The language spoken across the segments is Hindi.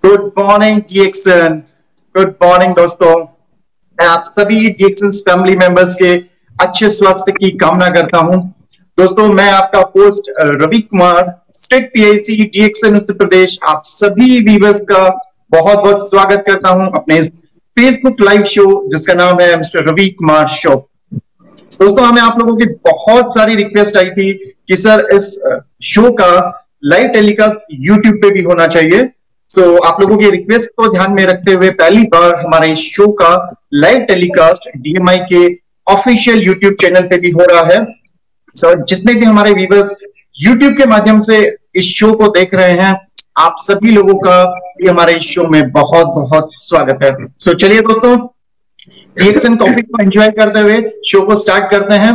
Good morning DXN. Good morning दोस्तों। मैं आप सभी डीएक्सन फैमिली मेंबर्स के अच्छे स्वास्थ्य की कामना करता हूं। दोस्तों, मैं आपका host Ravi Kumar, state PIC DXN Uttar Pradesh, आप सभी व्यूअर्स का बहुत बहुत स्वागत करता हूं अपने इस फेसबुक लाइव शो जिसका नाम है मिस्टर रवि कुमार शो। दोस्तों, हमें आप लोगों की बहुत सारी रिक्वेस्ट आई थी कि सर इस शो का लाइव टेलीकास्ट यूट्यूब पे भी होना चाहिए। आप लोगों की रिक्वेस्ट को ध्यान में रखते हुए पहली बार हमारे इस शो का लाइव टेलीकास्ट डीएमआई के ऑफिशियल यूट्यूब चैनल पे भी हो रहा है। जितने भी हमारे व्यूअर्स यूट्यूब के माध्यम से इस शो को देख रहे हैं, आप सभी लोगों का भी हमारे इस शो में बहुत बहुत स्वागत है। चलिए दोस्तों, डीएक्सन कॉफी को एंजॉय करते हुए शो को स्टार्ट करते हैं।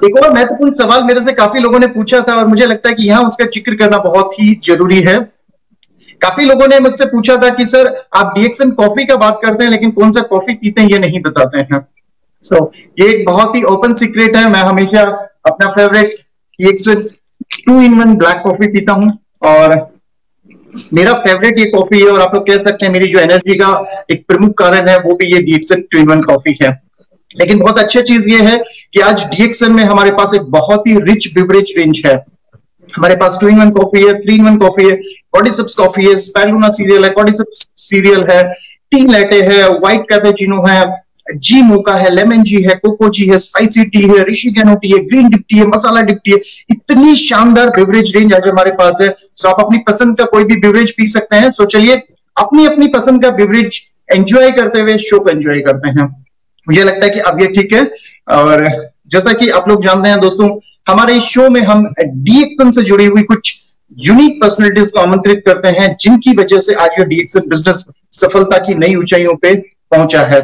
एक और महत्वपूर्ण सवाल मेरे से काफी लोगों ने पूछा था और मुझे लगता है कि यहाँ उसका जिक्र करना बहुत ही जरूरी है। काफी लोगों ने मुझसे पूछा था कि सर आप डीएक्सन कॉफी का बात करते हैं लेकिन कौन सा कॉफी पीते हैं ये नहीं बताते हैं। ये एक बहुत ही ओपन सीक्रेट है। मैं हमेशा अपना फेवरेट डीएक्सन 2-in-1 ब्लैक कॉफी पीता हूं और मेरा फेवरेट ये कॉफी है और आप लोग कह सकते हैं मेरी जो एनर्जी का एक प्रमुख कारण है वो भी ये डीएक्सन 2-in-1 कॉफी है। लेकिन बहुत अच्छी चीज ये है कि आज डीएक्सन में हमारे पास एक बहुत ही रिच बिवरेज रेंज है। हमारे पास 2-in-1 कॉफी है, 3-in-1 कॉफी है, कॉर्डिसेप्स कॉफी है, स्पैलुना सीरियल है, कॉर्डिसेप्स सीरियल है, टी लैटे है, व्हाइट कैपेचिनो है, जी मोका है, लेमन जी है, कोको जी है, स्पाइसी टी है, ऋषिकेनो टी है, ग्रीन डिप टी है, मसाला डिप टी है। इतनी शानदार बिवरेज रेंज आज हमारे पास है। आप अपनी पसंद का कोई भी बिवरेज पी सकते हैं। चलिए अपनी अपनी पसंद का बिवरेज एंजॉय करते हुए शो को एंजॉय करते हैं। मुझे लगता है कि अब ये ठीक है। और जैसा कि आप लोग जानते हैं दोस्तों, हमारे इस शो में हम डीएक्सन से जुड़ी हुई कुछ यूनिक पर्सनैलिटीज को आमंत्रित करते हैं जिनकी वजह से आज ये डीएक्सन बिजनेस सफलता की नई ऊंचाइयों पे पहुंचा है।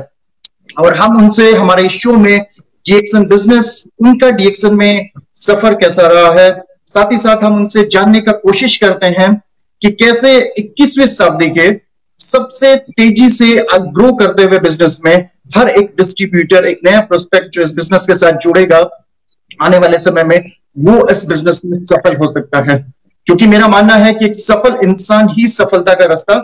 और हम उनसे हमारे इस शो में डीएक्सन बिजनेस, उनका डीएक्सन में सफर कैसा रहा है, साथ ही साथ हम उनसे जानने का कोशिश करते हैं कि कैसे 21वीं शताब्दी के सबसे तेजी से ग्रो करते हुए बिजनेस में हर एक डिस्ट्रीब्यूटर, एक नया प्रोस्पेक्ट जो इस बिजनेस के साथ जुड़ेगा आने वाले समय में, वो इस बिजनेस में सफल हो सकता है। क्योंकि मेरा मानना है कि एक सफल इंसान ही सफलता का रास्ता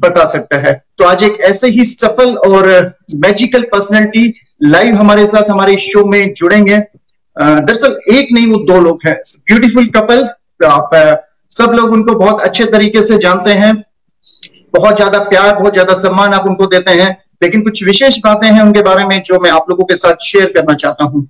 बता सकता है। तो आज एक ऐसे ही सफल और मैजिकल पर्सनैलिटी लाइव हमारे साथ हमारे इस शो में जुड़ेंगे। दरअसल एक नहीं, वो दो लोग हैं, ब्यूटीफुल कपल। आप सब लोग उनको बहुत अच्छे तरीके से जानते हैं, बहुत ज्यादा प्यार, बहुत ज्यादा सम्मान आप उनको देते हैं। लेकिन कुछ विशेष बातें हैं उनके बारे में जो मैं आप लोगों के साथ शेयर करना चाहता हूं।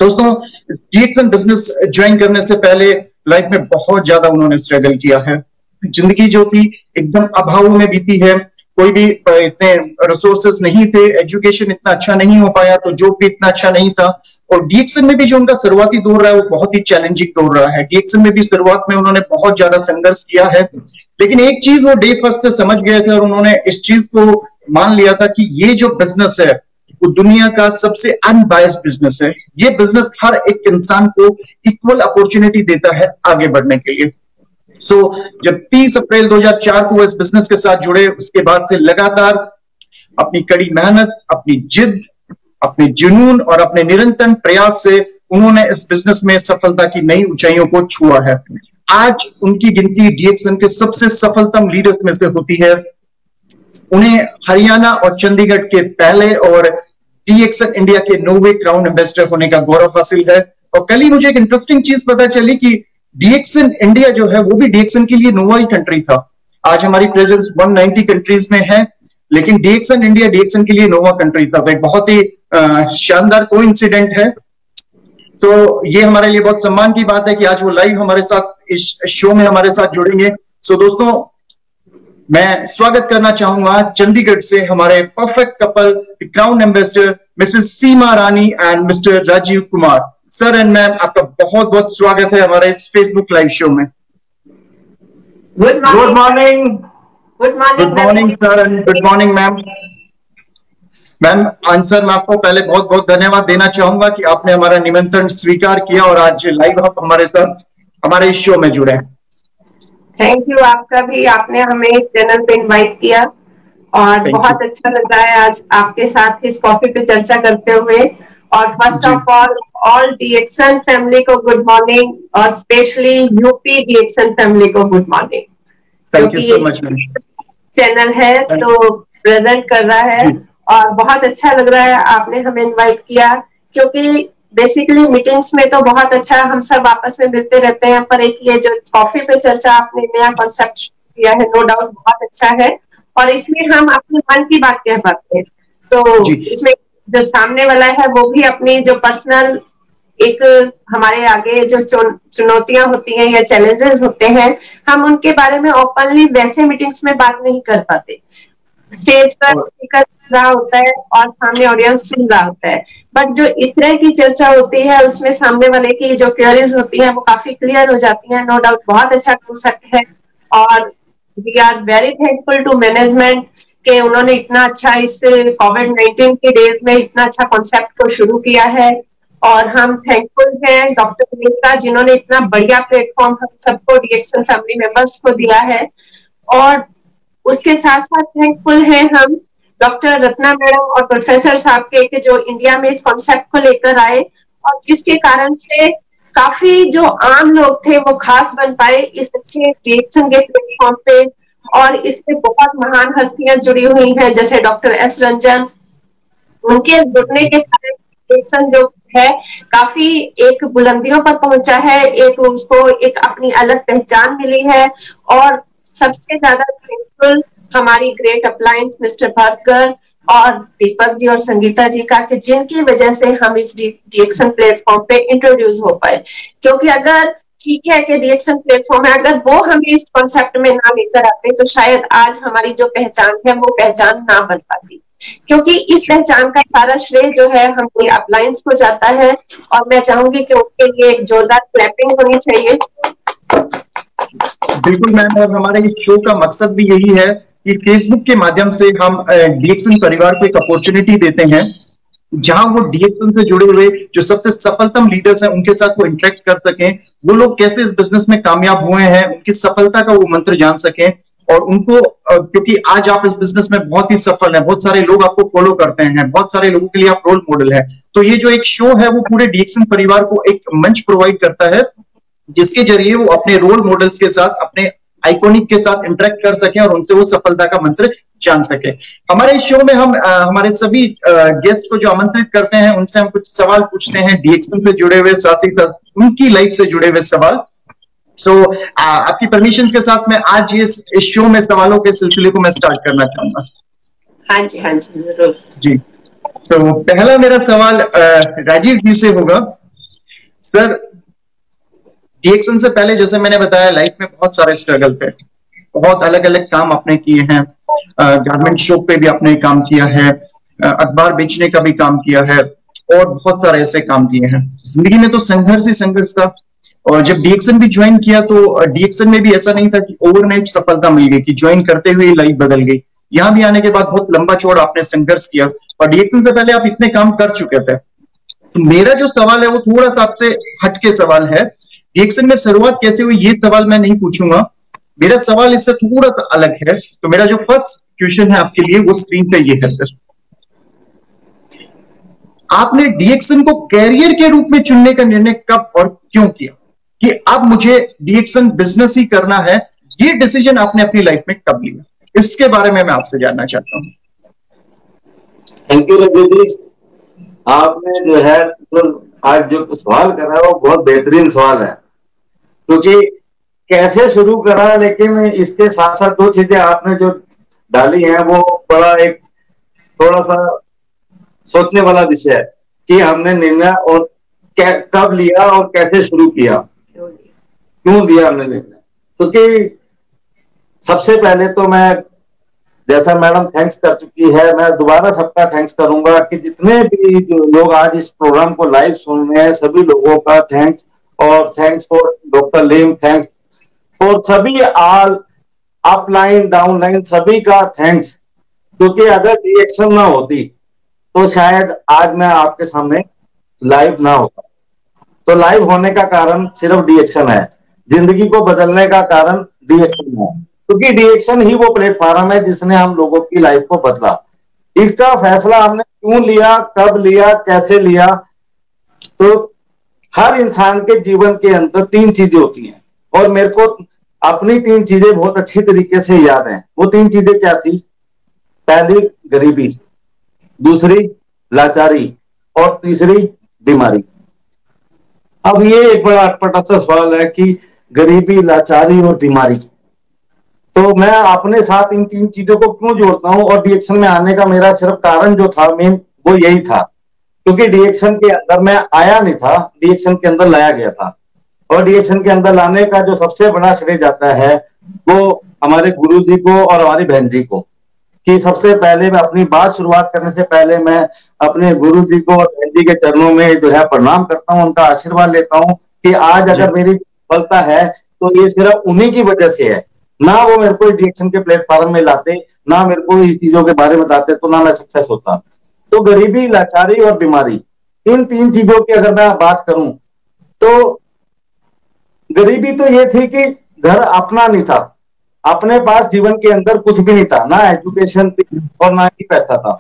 दोस्तों, डीएक्सन बिजनेस ज्वाइन करने से पहले लाइफ में बहुत ज्यादा उन्होंने स्ट्रगल किया है। जिंदगी जो थी एकदम अभाव में बीती है। कोई भी इतने रिसोर्सेस नहीं थे, एजुकेशन इतना अच्छा नहीं हो पाया, तो जॉब भी इतना अच्छा नहीं था। और डीएक्सन में भी जो उनका शुरुआती दौर रहा है वो बहुत ही चैलेंजिंग दौर रहा है। डीएक्सन में भी शुरुआत में उन्होंने बहुत ज्यादा संघर्ष किया है, लेकिन एक चीज वो डे फर्स्ट से समझ गए थे और उन्होंने इस चीज को मान लिया था कि ये जो बिजनेस है वो दुनिया का सबसे अनबायस्ड बिजनेस है। ये बिजनेस हर एक इंसान को इक्वल अपॉर्चुनिटी देता है आगे बढ़ने के लिए। जब 30 अप्रैल 2004 को इस बिजनेस के साथ जुड़े, उसके बाद से लगातार अपनी कड़ी मेहनत, अपनी जिद, अपने जुनून और अपने निरंतर प्रयास से उन्होंने इस बिजनेस में सफलता की नई ऊंचाइयों को छुआ है। आज उनकी गिनती डीएक्सन के सबसे सफलतम लीडर्स में से होती है। उन्हें हरियाणा और चंडीगढ़ के पहले और डीएक्सन इंडिया के 9वें क्राउन एम्बेसडर होने का गौरव हासिल है। और कल ही मुझे एक इंटरेस्टिंग चीज पता चली कि डीएक्सन इंडिया जो है वो भी डीएक्सन के लिए नोवा ही कंट्री था। आज हमारी प्रेजेंस 190 कंट्रीज में है, लेकिन डीएक्सन इंडिया डीएक्सन के लिए नोवा कंट्री था। तो एक बहुत ही शानदार कोइंसिडेंट है। तो ये हमारे लिए बहुत सम्मान की बात है कि आज वो लाइव हमारे साथ इस शो में हमारे साथ जुड़ेंगे। दोस्तों, मैं स्वागत करना चाहूंगा चंडीगढ़ से हमारे perfect couple, crown ambassador Mrs Seema Rani and Mr Rajeev Kumar. Sir and ma'am, आपका बहुत बहुत स्वागत है हमारे इस फेसबुक लाइव शो में। Good morning. Good morning sir and good morning ma'am. Ma'am answer, मैं आपको पहले बहुत बहुत धन्यवाद देना चाहूंगा कि आपने हमारा निमंत्रण स्वीकार किया और आज लाइव आप हमारे साथ हमारे इस शो में जुड़े। थैंक यू आपका भी, आपने हमें इस चैनल पे इनवाइट किया और बहुत अच्छा लग रहा है आज आपके साथ इस कॉफी पे चर्चा करते हुए। और फर्स्ट ऑफ ऑल डीएक्सन फैमिली को गुड मॉर्निंग, और स्पेशली यूपी डीएक्सन फैमिली को गुड मॉर्निंग, क्योंकि so much, चैनल है तो प्रेजेंट कर रहा है और बहुत अच्छा लग रहा है आपने हमें इनवाइट किया, क्योंकि बेसिकली मीटिंग्स में तो बहुत अच्छा हम सब आपस में मिलते रहते हैं, पर एक ये जो कॉफी पे चर्चा आपने नया कॉन्सेप्ट किया है, नो डाउट बहुत अच्छा है, और इसमें हम अपने मन की बात कह पाते हैं। तो इसमें जो सामने वाला है वो भी अपनी जो पर्सनल एक हमारे आगे जो चुनौतियां होती हैं या चैलेंजेस होते हैं, हम उनके बारे में ओपनली वैसे मीटिंग्स में बात नहीं कर पाते। स्टेज पर स्पीकर रहा होता है और सामने ऑडियंस सुन रहा होता है, बट जो इस तरह की चर्चा होती है उसमें सामने वाले की जो क्वेरीज होती है वो काफी क्लियर हो जाती है। नो डाउट बहुत अच्छा कॉन्सेप्ट है, और we are very thankful to management कि उन्होंने इतना अच्छा इस कोविड-19 के डेज में इतना अच्छा कॉन्सेप्ट को शुरू किया है, और हम थैंकफुल हैं डॉक्टर मिश्रा जिन्होंने इतना बढ़िया प्लेटफॉर्म हम सबको डीएक्सन फैमिली मेंबर्स को दिया है, और उसके साथ साथ थैंकफुल हैं हम डॉक्टर रत्ना मैडम और प्रोफेसर साहब के जो इंडिया में इस कॉन्सेप्ट को लेकर आए, और जिसके कारण से काफी जो आम लोग थे वो खास बन पाए इस अच्छे डीएक्सन के प्लेटफॉर्म पे, और इसमें बहुत महान हस्तियां जुड़ी हुई हैं जैसे डॉक्टर एस रंजन, उनके जुड़ने के कारण डीएक्सन जो है काफी एक बुलंदियों पर पहुंचा है, एक उसको एक अपनी अलग पहचान मिली है, और सबसे ज्यादा थैंकफुल हमारी ग्रेट अपलायंस मिस्टर भार्गव और दीपक जी और संगीता जी का, कि जिनकी वजह से हम इस डीएक्सन प्लेटफॉर्म पे इंट्रोड्यूस हो पाए। क्योंकि अगर ठीक है कि डीएक्सन प्लेटफॉर्म है, अगर वो हमें इस कॉन्सेप्ट में ना लेकर आते तो शायद आज हमारी जो पहचान है वो पहचान ना बन पाती, क्योंकि इस पहचान का सारा श्रेय जो है हमारी अपलायंस को जाता है, और मैं चाहूंगी कि उनके लिए एक जोरदार क्लैपिंग होनी चाहिए। बिल्कुल मैम, और हमारे इस शो का मकसद भी यही है कि फेसबुक के माध्यम से हम डीएक्सन परिवार को एक अपॉर्चुनिटी देते हैं जहां वो डीएक्सन से जुड़े हुए जो सबसे सफलतम लीडर्स हैं उनके साथ वो इंटरेक्ट कर सकें, वो लोग कैसे इस बिजनेस में कामयाब हुए हैं, उनकी सफलता का वो मंत्र जान सकें, और उनको क्योंकि आज आप इस बिजनेस में बहुत ही सफल हैं, बहुत सारे लोग आपको फॉलो करते हैं, बहुत सारे लोगों के लिए आप रोल मॉडल है, तो ये जो एक शो है वो पूरे डीएक्सन परिवार को एक मंच प्रोवाइड करता है जिसके जरिए वो अपने रोल मॉडल्स के साथ, अपने आइकॉनिक के साथ इंटरेक्ट कर सकें और उनसे वो सफलता का मंत्र जान सके। हमारे इस शो में हम हमारे सभी गेस्ट को जो आमंत्रित करते हैं उनसे हम कुछ सवाल पूछते हैं डीएक्सन से जुड़े हुए, साथ ही साथ उनकी लाइफ से जुड़े हुए सवाल। आपकी परमिशन के साथ मैं आज इस शो में सवालों के सिलसिले को मैं स्टार्ट करना चाहूंगा। हाँ जी जरूर जी। पहला मेरा सवाल राजीव जी से होगा। सर, डीएक्सन से पहले जैसे मैंने बताया लाइफ में बहुत सारे स्ट्रगल थे, बहुत अलग अलग काम आपने किए हैं, गारमेंट शॉप पे भी आपने काम किया है, अखबार बेचने का भी काम किया है, और बहुत सारे ऐसे काम किए हैं। जिंदगी में तो संघर्ष ही संघर्ष था, और जब डीएक्सन भी ज्वाइन किया तो डीएक्सन में भी ऐसा नहीं था कि ओवरनाइट सफलता मिल गई, कि ज्वाइन करते हुए लाइफ बदल गई। यहाँ भी आने के बाद बहुत लंबा चौड़ा आपने संघर्ष किया, और डीएक्सन से पहले आप इतने काम कर चुके थे। तो मेरा जो सवाल है वो थोड़ा सा आपसे हटके सवाल है। डीएक्सन में शुरुआत कैसे हुई ये सवाल मैं नहीं पूछूंगा, मेरा सवाल इससे थोड़ा सा अलग है। तो मेरा जो फर्स्ट क्वेश्चन है आपके लिए वो स्क्रीन पे ये है। सर, आपने डीएक्सन को कैरियर के रूप में चुनने का निर्णय कब और क्यों किया, कि अब मुझे डीएक्सन बिजनेस ही करना है, ये डिसीजन आपने अपनी लाइफ में कब लिया, इसके बारे में मैं आपसे जानना चाहता हूं। थैंक यू रजनी जी, आपने जो है तो आज जो सवाल कर रहा है वो बहुत बेहतरीन सवाल है, क्योंकि कैसे शुरू करा, लेकिन इसके साथ साथ दो चीजें आपने जो डाली हैं वो बड़ा एक थोड़ा सा सोचने वाला विषय है कि हमने निर्णय और कब लिया और कैसे शुरू किया, क्यों लिया हमने निर्णय। क्योंकि सबसे पहले तो मैं, जैसा मैडम थैंक्स कर चुकी है, मैं दोबारा सबका थैंक्स करूंगा कि जितने भी जो लोग आज इस प्रोग्राम को लाइव सुन रहे हैं सभी लोगों का थैंक्स, और थैंक्स फॉर डॉक्टर लीम, थैंक्स फॉर सभी ऑल अपलाइन डाउनलाइन सभी का थैंक्स। क्योंकि अगर डीएक्सन ना होती तो शायद आज मैं आपके सामने लाइव ना होता। तो लाइव होने का कारण सिर्फ डीएक्सन है, जिंदगी को बदलने का कारण डीएक्सन है, क्योंकि डीएक्सन ही वो प्लेटफॉर्म है जिसने हम लोगों की लाइफ को बदला। इसका फैसला हमने क्यों लिया, कब लिया, कैसे लिया? तो हर इंसान के जीवन के अंदर 3 चीजें होती हैं, और मेरे को अपनी 3 चीजें बहुत अच्छी तरीके से याद हैं। वो 3 चीजें क्या थी? पहली गरीबी, दूसरी लाचारी, और तीसरी बीमारी। अब ये एक बड़ा अटपटा सा सवाल है कि गरीबी, लाचारी और बीमारी, तो मैं अपने साथ इन 3 चीजों को क्यों जोड़ता हूं? और डीएक्शन में आने का मेरा सिर्फ कारण जो था मेन, वो यही था, क्योंकि डीएक्शन के अंदर मैं आया नहीं था, डीएक्शन के अंदर लाया गया था। और डीएक्शन के अंदर लाने का जो सबसे बड़ा श्रेय जाता है वो हमारे गुरु जी को और हमारी बहन जी को, कि सबसे पहले मैं अपनी बात शुरुआत करने से पहले मैं अपने गुरु जी को और बहन जी के चरणों में जो है प्रणाम करता हूं, उनका आशीर्वाद लेता हूं कि आज अगर मेरी सफलता है तो ये सिर्फ उन्हीं की वजह से है। ना वो मेरे को डीएक्शन के प्लेटफॉर्म में लाते, ना मेरे को इस चीजों के बारे में बताते, तो ना मैं सक्सेस होता। तो गरीबी, लाचारी और बीमारी, इन 3 चीजों की अगर मैं बात करूं तो गरीबी तो ये थी कि घर अपना नहीं था, अपने पास जीवन के अंदर कुछ भी नहीं था, ना एजुकेशन थी और ना ही पैसा था।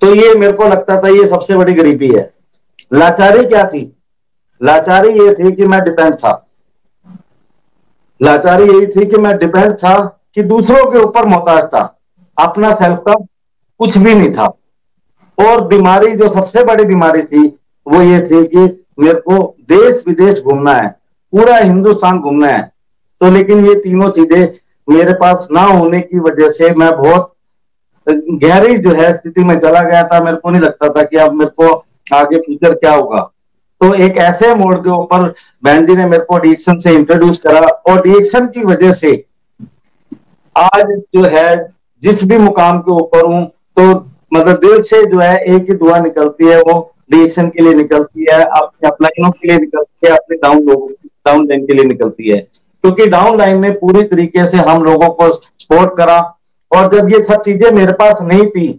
तो ये मेरे को लगता था ये सबसे बड़ी गरीबी है। लाचारी क्या थी? लाचारी ये थी कि मैं डिपेंड था। लाचारी यही थी कि मैं डिपेंड था, कि दूसरों के ऊपर मोहताज था, अपना सेल्फ का कुछ भी नहीं था। और बीमारी, जो सबसे बड़ी बीमारी थी, वो ये थी कि मेरे को देश विदेश घूमना है, पूरा हिंदुस्तान घूमना है। तो लेकिन ये तीनों चीजें मेरे पास ना होने की वजह से मैं बहुत गहरी जो है स्थिति में चला गया था। मेरे को नहीं लगता था कि अब मेरे को आगे फ्यूचर क्या होगा। तो एक ऐसे मोड़ के ऊपर बहन जी ने मेरे को डीएक्शन से इंट्रोड्यूस करा, और डीएक्शन की वजह से आज जो है जिस भी मुकाम के ऊपर हूं, तो मतलब दिल से जो है एक ही दुआ निकलती है, वो डीएक्शन के लिए निकलती है, अपने अपलाइनों के लिए निकलती है, अपने डाउन लाइन के लिए निकलती है। क्योंकि डाउन लाइन में पूरी तरीके से हम लोगों को सपोर्ट करा, और जब ये सब चीजें मेरे पास नहीं थी,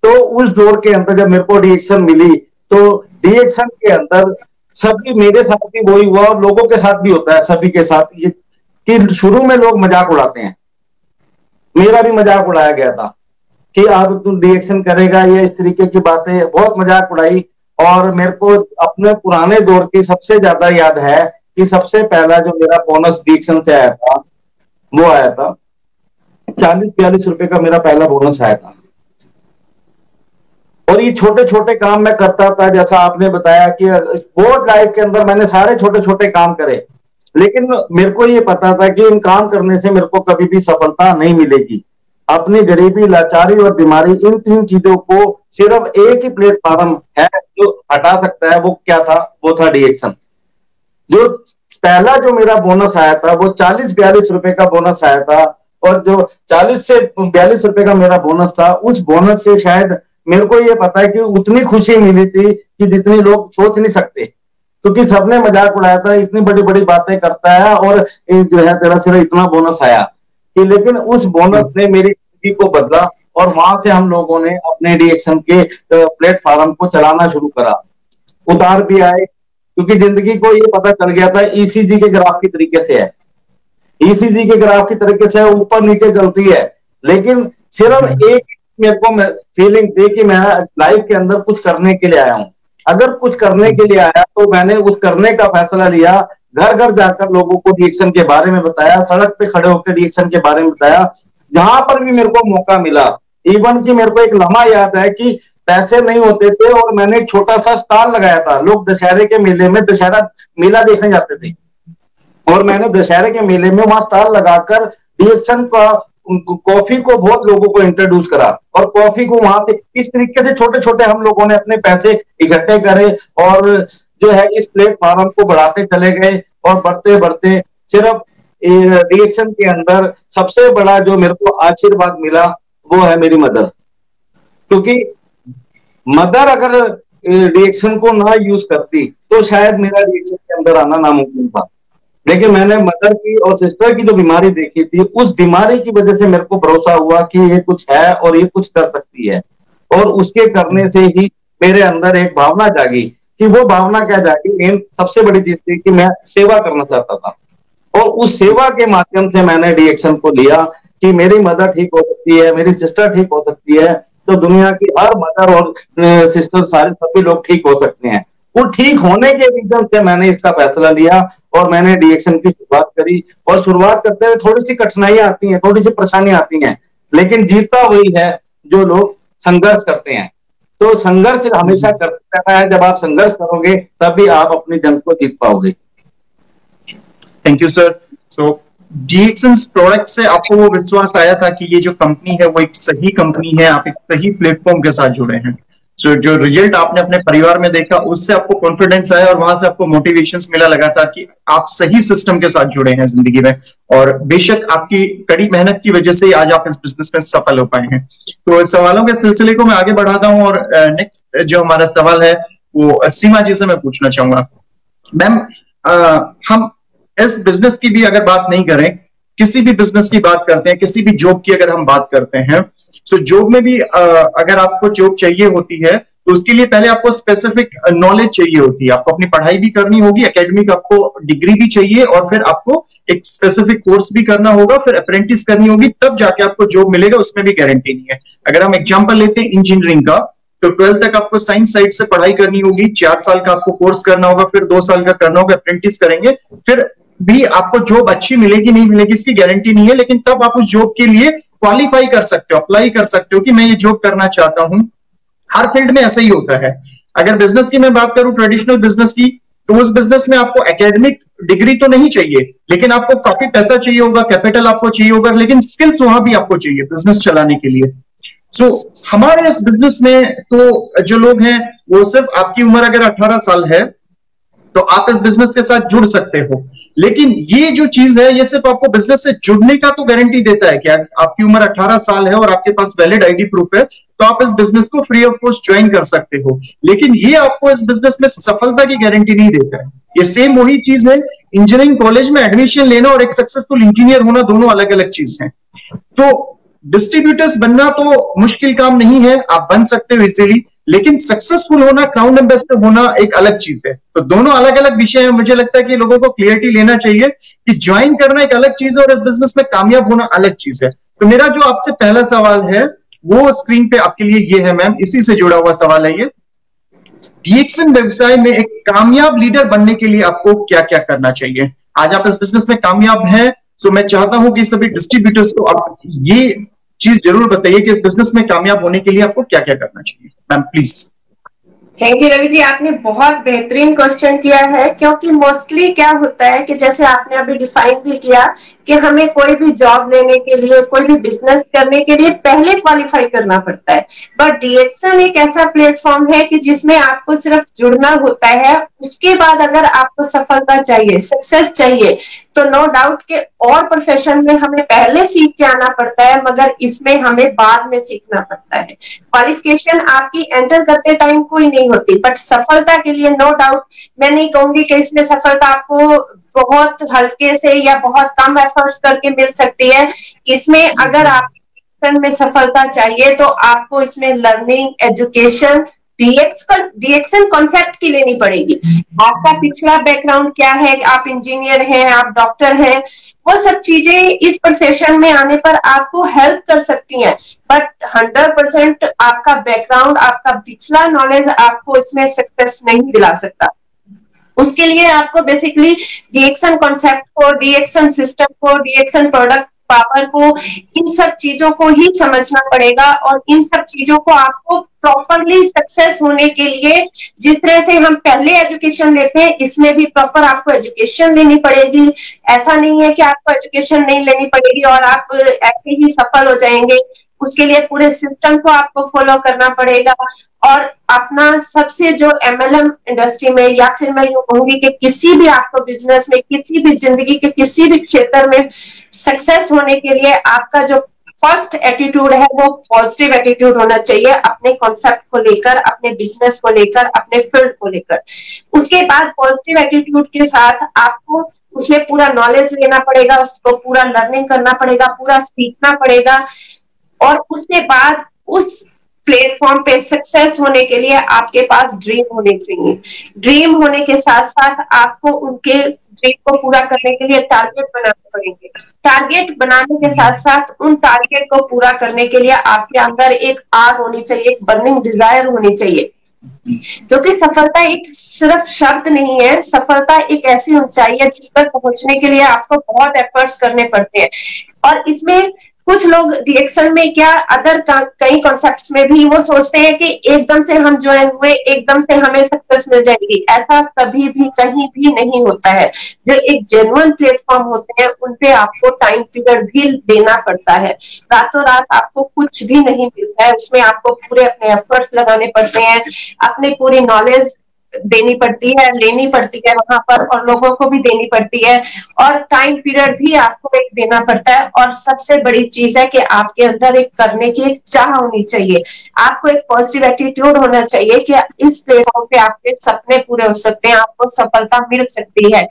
तो उस दौर के अंदर जब मेरे को डीएक्शन मिली, तो डीएक्शन के अंदर सभी, मेरे साथ भी वही हुआ और लोगों के साथ भी होता है, सभी के साथ, ये कि शुरू में लोग मजाक उड़ाते हैं। मेरा भी मजाक उड़ाया गया था कि अब तुम डीएक्शन करेगा, ये इस तरीके की बातें, बहुत मजाक उड़ाई। और मेरे को अपने पुराने दौर की सबसे ज्यादा याद है कि सबसे पहला जो मेरा बोनस डीएक्शन से आया था, वो आया था 40-42 रुपए का मेरा पहला बोनस आया था। और ये छोटे छोटे काम मैं करता था, जैसा आपने बताया कि बहुत लाइफ के अंदर मैंने सारे छोटे छोटे काम करे, लेकिन मेरे को ये पता था कि इन काम करने से मेरे को कभी भी सफलता नहीं मिलेगी। अपनी गरीबी, लाचारी और बीमारी, इन 3 चीजों को सिर्फ एक ही प्लेटफॉर्म है जो हटा सकता है। वो क्या था? वो था डीएक्शन। जो पहला जो मेरा बोनस आया था, वो 40-42 रुपए का बोनस आया था, और जो 40 से 42 रुपए का मेरा बोनस था, उस बोनस से शायद मेरे को ये पता है कि उतनी खुशी मिली थी कि जितनी लोग सोच नहीं सकते। क्योंकि सबने मजाक उड़ाया था, इतनी बड़ी बड़ी बातें करता है और जो है तेरा सिर्फ इतना बोनस आया कि, लेकिन उस बोनस ने मेरी जिंदगी को बदला, और वहां से हम लोगों ने अपने डीएक्शन के प्लेटफॉर्म को चलाना शुरू करा। उतार भी आए, क्योंकि जिंदगी को ये पता चल गया था ईसीजी के ग्राफ की तरीके से है, ईसीजी के ग्राफ की तरीके से ऊपर नीचे चलती है। लेकिन सिर्फ एक मेरे को फीलिंग थी कि मैं लाइफ के अंदर कुछ करने के लिए आया हूं। अगर कुछ करने के लिए आया तो मैंने उस करने का फैसला लिया, घर घर जाकर लोगों को डीएक्शन के बारे में बताया, सड़क पे खड़े होकर डीएक्शन के बारे में बताया, जहां पर भी मेरे को मौका मिला। इवन कि मेरे को एक लम्हा याद है कि पैसे नहीं होते थे और मैंने एक छोटा सा स्टॉल लगाया था। लोग दशहरे के मेले में दशहरा मेला देखने जाते थे, और मैंने दशहरे के मेले में वहां स्टॉल लगाकर डीएक्शन का कॉफी को बहुत लोगों को इंट्रोड्यूस करा, और कॉफी को वहां पे इस तरीके से छोटे छोटे हम लोगों ने अपने पैसे इकट्ठे करे, और जो है इस प्लेटफॉर्म को बढ़ाते चले गए। और बढ़ते बढ़ते सिर्फ डीएक्शन के अंदर सबसे बड़ा जो मेरे को आशीर्वाद मिला, वो है मेरी मदर। क्योंकि मदर अगर डीएक्शन को ना यूज करती तो शायद मेरा डीएक्शन के अंदर आना नामुमकिन था। लेकिन मैंने मदर की और सिस्टर की जो बीमारी देखी थी, उस बीमारी की वजह से मेरे को भरोसा हुआ कि ये कुछ है और ये कुछ कर सकती है। और उसके करने से ही मेरे अंदर एक भावना जागी, कि वो भावना क्या जागी, मेन सबसे बड़ी चीज थी कि मैं सेवा करना चाहता था। और उस सेवा के माध्यम से मैंने डीएक्शन को लिया कि मेरी मदर ठीक हो सकती है, मेरी सिस्टर ठीक हो सकती है, तो दुनिया की हर मदर और सिस्टर सारे सभी लोग ठीक हो सकते हैं। वो ठीक होने के रीजन से मैंने इसका फैसला लिया और मैंने डीएक्शन की शुरुआत करी। और शुरुआत करते हुए थोड़ी सी कठिनाइयां आती हैं, थोड़ी सी परेशानियां आती हैं, लेकिन जीतता वही है जो लोग संघर्ष करते हैं। तो संघर्ष हमेशा करते रहना है। जब आप संघर्ष करोगे तभी आप अपनी जंग को जीत पाओगे। Thank you sir. So DXN product से आपको वो विश्वास आया था कि ये जो कंपनी है वो एक सही कंपनी है, आप एक सही प्लेटफॉर्म के साथ जुड़े हैं। सो जो रिजल्ट आपने अपने परिवार में देखा उससे आपको कॉन्फिडेंस आया और वहां से आपको मोटिवेशन मिला लगा था कि आप सही सिस्टम के साथ जुड़े हैं जिंदगी में, और बेशक आपकी कड़ी मेहनत की वजह से ही आज आप इस बिजनेस में सफल हो पाए हैं। तो इस सवालों के सिलसिले को मैं आगे बढ़ाता हूं और नेक्स्ट जो हमारा सवाल है वो सीमा जी से मैं पूछना चाहूंगा। मैम, हम इस बिजनेस की भी अगर बात नहीं करें, किसी भी बिजनेस की बात करते हैं, किसी भी जॉब की अगर हम बात करते हैं, सो जॉब में भी अगर आपको जॉब चाहिए होती है तो उसके लिए पहले आपको स्पेसिफिक नॉलेज चाहिए होती है। आपको अपनी पढ़ाई भी करनी होगी, एकेडमिक आपको डिग्री भी चाहिए, और फिर आपको एक स्पेसिफिक कोर्स भी करना होगा, फिर अप्रेंटिस करनी होगी, तब जाके आपको जॉब मिलेगा। उसमें भी गारंटी नहीं है। अगर हम एग्जाम्पल लेते हैं इंजीनियरिंग का, तो 12th तक आपको साइंस साइड से पढ़ाई करनी होगी, 4 साल का आपको कोर्स करना होगा, फिर 2 साल का करना होगा, अप्रेंटिस करेंगे, फिर भी आपको जॉब अच्छी मिलेगी नहीं मिलेगी इसकी गारंटी नहीं है, लेकिन तब आप उस जॉब के लिए क्वालिफाई कर सकते हो, अप्लाई कर सकते हो कि मैं ये जॉब करना चाहता हूं। हर फील्ड में ऐसा ही होता है। अगर बिजनेस की मैं बात करूं, ट्रेडिशनल बिजनेस की, तो उस बिजनेस में आपको एकेडमिक डिग्री तो नहीं चाहिए, लेकिन आपको काफी पैसा चाहिए होगा, कैपिटल आपको चाहिए होगा, लेकिन स्किल्स वहां भी आपको चाहिए बिजनेस चलाने के लिए। सो हमारे इस बिजनेस में तो जो लोग हैं वो सिर्फ, आपकी उम्र अगर 18 साल है तो आप इस बिजनेस के साथ जुड़ सकते हो, लेकिन ये जो चीज है ये सिर्फ आपको बिजनेस से जुड़ने का तो गारंटी देता है कि आपकी उम्र 18 साल है और आपके पास वैलिड आईडी प्रूफ है तो आप इस बिजनेस को फ्री ऑफ कॉस्ट ज्वाइन कर सकते हो, लेकिन ये आपको इस बिजनेस में सफलता की गारंटी नहीं देता है। ये सेम वही चीज है, इंजीनियरिंग कॉलेज में एडमिशन लेना और एक सक्सेसफुल इंजीनियर होना दोनों अलग अलग चीज है। तो डिस्ट्रीब्यूटर्स बनना तो मुश्किल काम नहीं है, आप बन सकते हो इजीली, लेकिन सक्सेसफुल होना, क्राउन एम्बेसडर होना एक अलग चीज है। तो दोनों अलग अलग विषय है। मुझे लगता है कि लोगों को क्लियरिटी लेना चाहिए कि ज्वाइन करना एक अलग चीज है और इस बिजनेस में कामयाब होना अलग चीज है। तो मेरा जो आपसे पहला सवाल है वो स्क्रीन पे आपके लिए ये है मैम, इसी से जुड़ा हुआ सवाल है ये। डीएक्शन व्यवसाय में एक कामयाब लीडर बनने के लिए आपको क्या क्या करना चाहिए? आज आप इस बिजनेस में कामयाब हैं, तो मैं चाहता हूं कि सभी डिस्ट्रीब्यूटर्स को आप ये चीज जरूर बताइए कि इस बिजनेस में कामयाब होने के लिए आपको क्या क्या करना चाहिए। Ma'am please. Thank you Ravi ji, आपने बहुत बेहतरीन क्वेश्चन किया है, क्योंकि मोस्टली क्या होता है कि जैसे आपने अभी डिफाइन भी किया कि हमें कोई भी जॉब लेने के लिए, कोई भी बिजनेस करने के लिए पहले क्वालिफाई करना पड़ता है। बट डीएक्शन एक ऐसा प्लेटफॉर्म है कि जिसमें आपको सिर्फ जुड़ना होता है, उसके बाद अगर आपको सफलता चाहिए, सक्सेस चाहिए, तो नो डाउट के और प्रोफेशन में हमें पहले सीख के आना पड़ता है, मगर इसमें हमें बाद में सीखना पड़ता है। क्वालिफिकेशन आपकी एंटर करते टाइम कोई नहीं होती, बट सफलता के लिए नो डाउट मैं नहीं कहूंगी कि इसमें सफलता आपको बहुत हल्के से या बहुत कम एफर्ट्स करके मिल सकती है। इसमें अगर आप में सफलता चाहिए तो आपको इसमें लर्निंग, एजुकेशन, डीएक्शन कॉन्सेप्ट की लेनी पड़ेगी। आपका पिछला बैकग्राउंड क्या है, आप इंजीनियर हैं, आप डॉक्टर हैं, वो सब चीजें इस प्रोफेशन में आने पर आपको हेल्प कर सकती हैं, बट 100% आपका बैकग्राउंड, आपका पिछला नॉलेज आपको इसमें सक्सेस नहीं दिला सकता। उसके लिए आपको बेसिकली डीएक्शन कॉन्सेप्ट को, डीएक्शन सिस्टम को, डीएक्शन प्रोडक्ट पावर को, इन सब चीजों को ही समझना पड़ेगा, और इन सब चीजों को आपको प्रॉपरली सक्सेस होने के लिए, जिस तरह से हम पहले एजुकेशन लेते हैं, इसमें भी प्रॉपर आपको एजुकेशन लेनी पड़ेगी। ऐसा नहीं है कि आपको एजुकेशन नहीं लेनी पड़ेगी और आप ऐसे ही सफल हो जाएंगे। उसके लिए पूरे सिस्टम को आपको फॉलो करना पड़ेगा, और अपना सबसे जो एमएलएम इंडस्ट्री में, या फिर मैं यूं कहूंगी कि किसी भी आपको बिजनेस में, किसी भी जिंदगी के किसी भी क्षेत्र में सक्सेस होने के लिए आपका जो फर्स्ट एटीट्यूड है वो पॉजिटिव एटीट्यूड होना चाहिए, अपने कॉन्सेप्ट को लेकर, अपने बिजनेस को लेकर, अपने फील्ड को लेकर। उसके बाद पॉजिटिव एटीट्यूड के साथ आपको उसमें पूरा नॉलेज लेना पड़ेगा, उसको पूरा लर्निंग करना पड़ेगा, पूरा सीखना पड़ेगा, और उसके बाद उस प्लेटफॉर्म पे सक्सेस होने के लिए आपके पास ड्रीम होने चाहिए। ड्रीम होने के साथ साथ आपको उनके ड्रीम को पूरा करने के लिए टारगेट बनाने पड़ेंगे। टारगेट बनाने के साथ साथ उन टारगेट को पूरा करने के लिए आपके अंदर एक आग होनी चाहिए, एक बर्निंग डिजायर होनी चाहिए, क्योंकि सफलता एक सिर्फ शब्द नहीं है, सफलता एक ऐसी ऊंचाई है जिस पर पहुंचने के लिए आपको बहुत एफर्ट्स करने पड़ते हैं। और इसमें कुछ लोग रिएक्शन में क्या अदर कई कॉन्सेप्ट्स में भी वो सोचते हैं कि एकदम से हम ज्वाइन हुए, एकदम से हमें सक्सेस मिल जाएगी। ऐसा कभी भी कहीं भी नहीं होता है। जो एक जेन्युइन प्लेटफॉर्म होते हैं उन पे आपको टाइम पीरियड भी देना पड़ता है। रातों रात आपको कुछ भी नहीं मिलता है, उसमें आपको पूरे अपने एफर्ट्स लगाने पड़ते हैं, अपनी पूरी नॉलेज देनी पड़ती है, लेनी पड़ती है वहां पर, और लोगों को भी देनी पड़ती है, और टाइम पीरियड भी आपको एक देना पड़ता है। और सबसे बड़ी चीज है कि आपके अंदर एक करने की एक चाह होनी चाहिए, आपको एक पॉजिटिव एटीट्यूड होना चाहिए कि इस प्लेटफॉर्म पे आपके सपने पूरे हो सकते हैं, आपको सफलता मिल सकती है।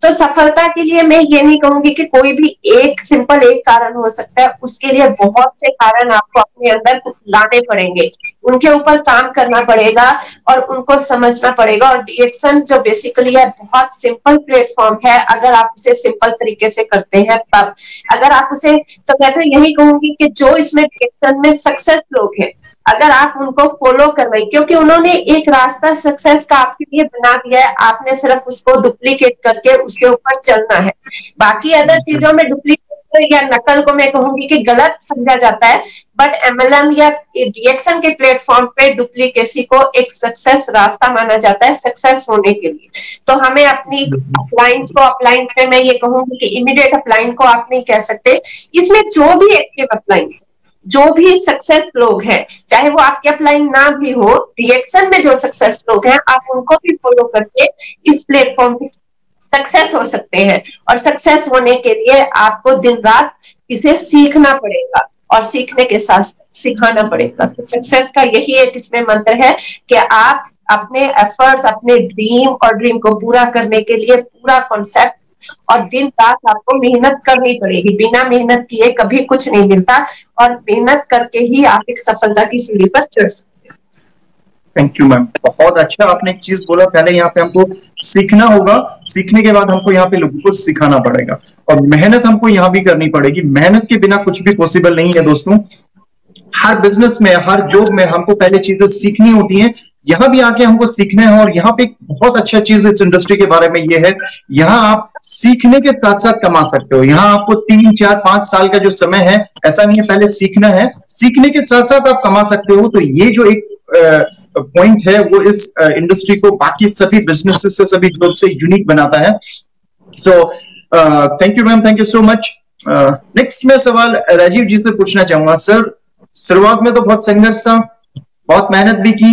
तो सफलता के लिए मैं ये नहीं कहूंगी कि कोई भी एक सिंपल एक कारण हो सकता है, उसके लिए बहुत से कारण आपको अपने अंदर लाने पड़ेंगे, उनके ऊपर काम करना पड़ेगा और उनको समझना पड़ेगा। और डीएक्शन जो बेसिकली है बहुत सिंपल प्लेटफॉर्म है, अगर आप उसे सिंपल तरीके से करते हैं तब। अगर आप उसे, तो मैं तो यही कहूंगी कि जो इसमें डीएक्शन में सक्सेस लोग हैं, अगर आप उनको फॉलो करवाइए, क्योंकि उन्होंने एक रास्ता सक्सेस का आपके लिए बना दिया है, आपने सिर्फ उसको डुप्लीकेट करके उसके ऊपर चलना है। बाकी अदर चीजों में डुप्लीकेट या नकल को मैं कहूंगी कि गलत समझा जाता है, बट एमएलएम या डीएक्शन के प्लेटफॉर्म पे डुप्लीकेसी को एक सक्सेस रास्ता माना जाता है सक्सेस होने के लिए। तो हमें अपनी अपलाइंस को, अपलाइंस में मैं ये कहूंगी कि इमीडिएट अपलाइन को आप नहीं कह सकते, इसमें जो भी एक्टिव अपलाइंस, जो भी सक्सेस लोग हैं, चाहे वो आपके अपलाइन ना भी हो, रिएक्शन में जो सक्सेस लोग हैं आप उनको भी फॉलो करके इस प्लेटफॉर्म पे सक्सेस हो सकते हैं। और सक्सेस होने के लिए आपको दिन रात इसे सीखना पड़ेगा और सीखने के साथ सिखाना पड़ेगा। तो सक्सेस का यही एक इसमें मंत्र है कि आप अपने एफर्ट्स, अपने ड्रीम और ड्रीम को पूरा करने के लिए पूरा कॉन्सेप्ट और दिन रात आपको मेहनत करनी पड़ेगी। बिना मेहनत किए कभी कुछ नहीं मिलता, और मेहनत करके ही आप एक सफलता की सीढ़ी पर चढ़ सकते हैं। थैंक यू मैम, बहुत अच्छा आपने एक चीज बोला, पहले यहाँ पे हमको सीखना होगा, सीखने के बाद हमको यहाँ पे लोगों को सिखाना पड़ेगा, और मेहनत हमको यहाँ भी करनी पड़ेगी। मेहनत के बिना कुछ भी पॉसिबल नहीं है दोस्तों। हर बिजनेस में, हर जॉब में हमको पहले चीजें सीखनी होती हैं, यहाँ भी आके हमको सीखना है। और यहाँ पे एक बहुत अच्छा चीज इस इंडस्ट्री के बारे में ये है, यहाँ आप सीखने के साथ साथ कमा सकते हो। यहाँ आपको 3, 4, 5 साल का जो समय है, ऐसा नहीं है पहले सीखना है, सीखने के साथ साथ आप कमा सकते हो। तो ये जो एक पॉइंट है वो इस इंडस्ट्री को बाकी सभी बिजनेसेस से, सभी जॉब से यूनिक बनाता है। So thank you ma'am, thank you so much. Next मैं सवाल राजीव जी से पूछना चाहूंगा। सर, शुरुआत में तो बहुत संघर्ष था, बहुत मेहनत भी की,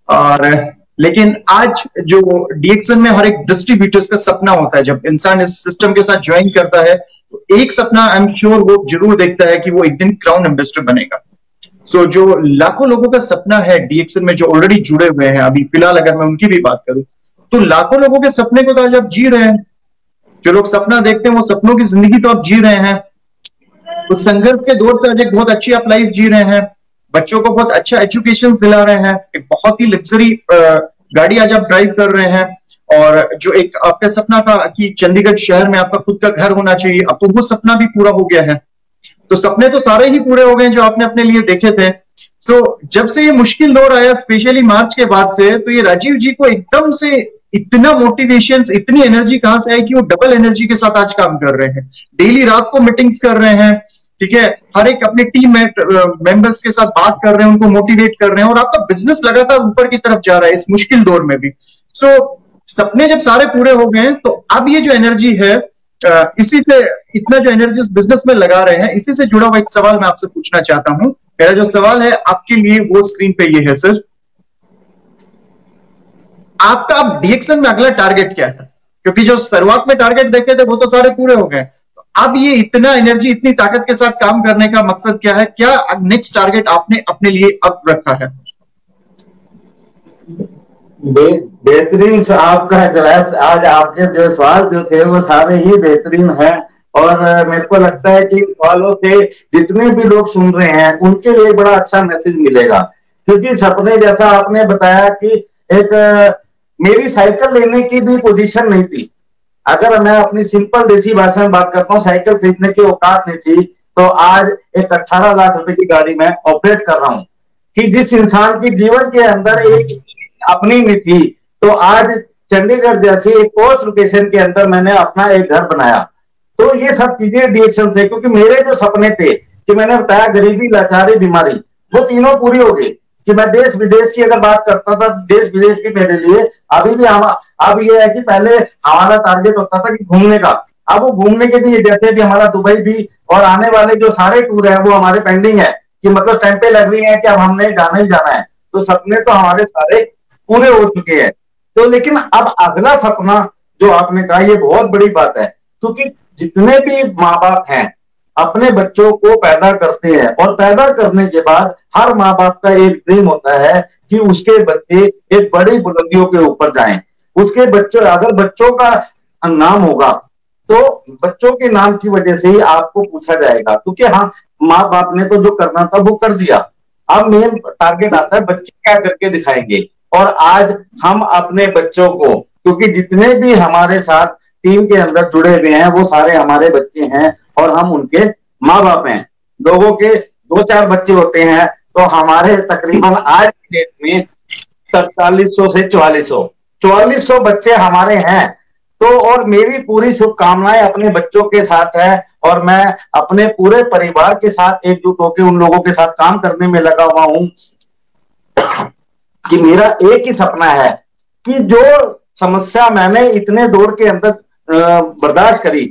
और लेकिन आज जो डीएक्शन में हर एक डिस्ट्रीब्यूटर्स का सपना होता है, जब इंसान इस सिस्टम के साथ ज्वाइन करता है तो एक सपना आई एम श्योर वो जरूर देखता है कि वो एक दिन क्राउन एम्बेसडर बनेगा। सो जो लाखों लोगों का सपना है डीएक्शन में जो ऑलरेडी जुड़े हुए हैं, अभी फिलहाल अगर मैं उनकी भी बात करूं तो लाखों लोगों के सपने को तो आज आप जी रहे हैं। जो लोग सपना देखते हैं वो सपनों की जिंदगी तो आप जी रहे हैं। कुछ संघर्ष के दौर से आज एक बहुत अच्छी आप लाइफ जी रहे हैं, बच्चों को बहुत अच्छा एजुकेशन दिला रहे हैं, एक बहुत ही लग्जरी गाड़ी आज आप ड्राइव कर रहे हैं, और जो एक आपका सपना था कि चंडीगढ़ शहर में आपका खुद का घर होना चाहिए, अब तो वो सपना भी पूरा हो गया है। तो सपने तो सारे ही पूरे हो गए जो आपने अपने लिए देखे थे। सो जब से ये मुश्किल दौर आया, स्पेशली मार्च के बाद से, तो ये राजीव जी को एकदम से इतना मोटिवेशन, इतनी एनर्जी कहां से आई कि वो डबल एनर्जी के साथ आज काम कर रहे हैं, डेली रात को मीटिंग्स कर रहे हैं, ठीक है, हर एक अपने टीम मेंबर्स के साथ बात कर रहे हैं, उनको मोटिवेट कर रहे हैं, और आपका बिजनेस लगातार ऊपर की तरफ जा रहा है इस मुश्किल दौर में भी। सो सपने जब सारे पूरे हो गए तो अब ये जो एनर्जी है, इसी से इतना जो एनर्जी इस बिजनेस में लगा रहे हैं, इसी से जुड़ा हुआ एक सवाल मैं आपसे पूछना चाहता हूं। मेरा जो सवाल है आपके लिए वो स्क्रीन पे ये है। सर, आपका अब डीएक्शन में अगला टारगेट क्या है? क्योंकि जो शुरुआत में टारगेट देखे थे वो तो सारे पूरे हो गए, तो अब ये इतना एनर्जी, इतनी ताकत के साथ काम करने का मकसद क्या है? क्या नेक्स्ट टारगेट आपने अपने लिए अब रखा है? बेहतरीन आपका एड्रेस, आज आपके जो सवाल जो थे वो सारे ही बेहतरीन हैं, और मेरे को लगता है कि सवालों से जितने भी लोग सुन रहे हैं उनके लिए बड़ा अच्छा मैसेज मिलेगा। क्योंकि सपने, जैसा आपने बताया कि एक मेरी साइकिल लेने की भी पोजीशन नहीं थी, अगर मैं अपनी सिंपल देसी भाषा में बात करता हूँ, साइकिल खरीदने की औकात नहीं थी, तो आज एक 18 लाख रुपए की गाड़ी में ऑपरेट कर रहा हूँ। कि जिस इंसान की जीवन के अंदर एक अपनी नहीं थी, तो आज चंडीगढ़ जैसी एक पोस्ट लोकेशन के अंदर मैंने अपना एक घर बनाया। तो ये सब चीजें डिएक्शन थे, क्योंकि मेरे जो सपने थे कि मैंने बताया गरीबी, लाचारी, बीमारी, वो तीनों पूरी हो गई। कि मैं देश विदेश की अगर बात करता था, देश विदेश की मेरे लिए अभी भी अब ये है कि पहले हमारा टारगेट होता था कि घूमने का, अब वो घूमने के लिए जैसे भी हमारा दुबई भी और आने वाले जो सारे टूर है वो हमारे पेंडिंग है, कि मतलब टाइम पे लग रही है कि अब हमने जाना ही जाना है। तो सपने तो हमारे सारे पूरे हो चुके हैं। तो लेकिन अब अगला सपना जो आपने कहा, ये बहुत बड़ी बात है, क्योंकि जितने भी माँ बाप हैं अपने बच्चों को पैदा करते हैं, और पैदा करने के बाद हर माँ बाप का एक ड्रीम होता है कि उसके बच्चे एक बड़ी बुलंदियों के ऊपर जाएं। उसके बच्चों, अगर बच्चों का नाम होगा तो बच्चों के नाम की वजह से ही आपको पूछा जाएगा, क्योंकि हाँ, माँ बाप ने तो जो करना था वो कर दिया। अब मेन टारगेट आता है बच्चे क्या करके दिखाएंगे। और आज हम अपने बच्चों को, क्योंकि जितने भी हमारे साथ टीम के अंदर जुड़े हुए हैं वो सारे हमारे बच्चे हैं और हम उनके माँ बाप हैं। लोगों के 2-4 बच्चे होते हैं, तो हमारे तकरीबन आज की डेट में 4300 से 4400 बच्चे हमारे हैं। तो और मेरी पूरी शुभकामनाएं अपने बच्चों के साथ है, और मैं अपने पूरे परिवार के साथ एकजुट होकर उन लोगों के साथ काम करने में लगा हुआ हूं। कि मेरा एक ही सपना है कि जो समस्या मैंने इतने दौर के अंदर बर्दाश्त करी,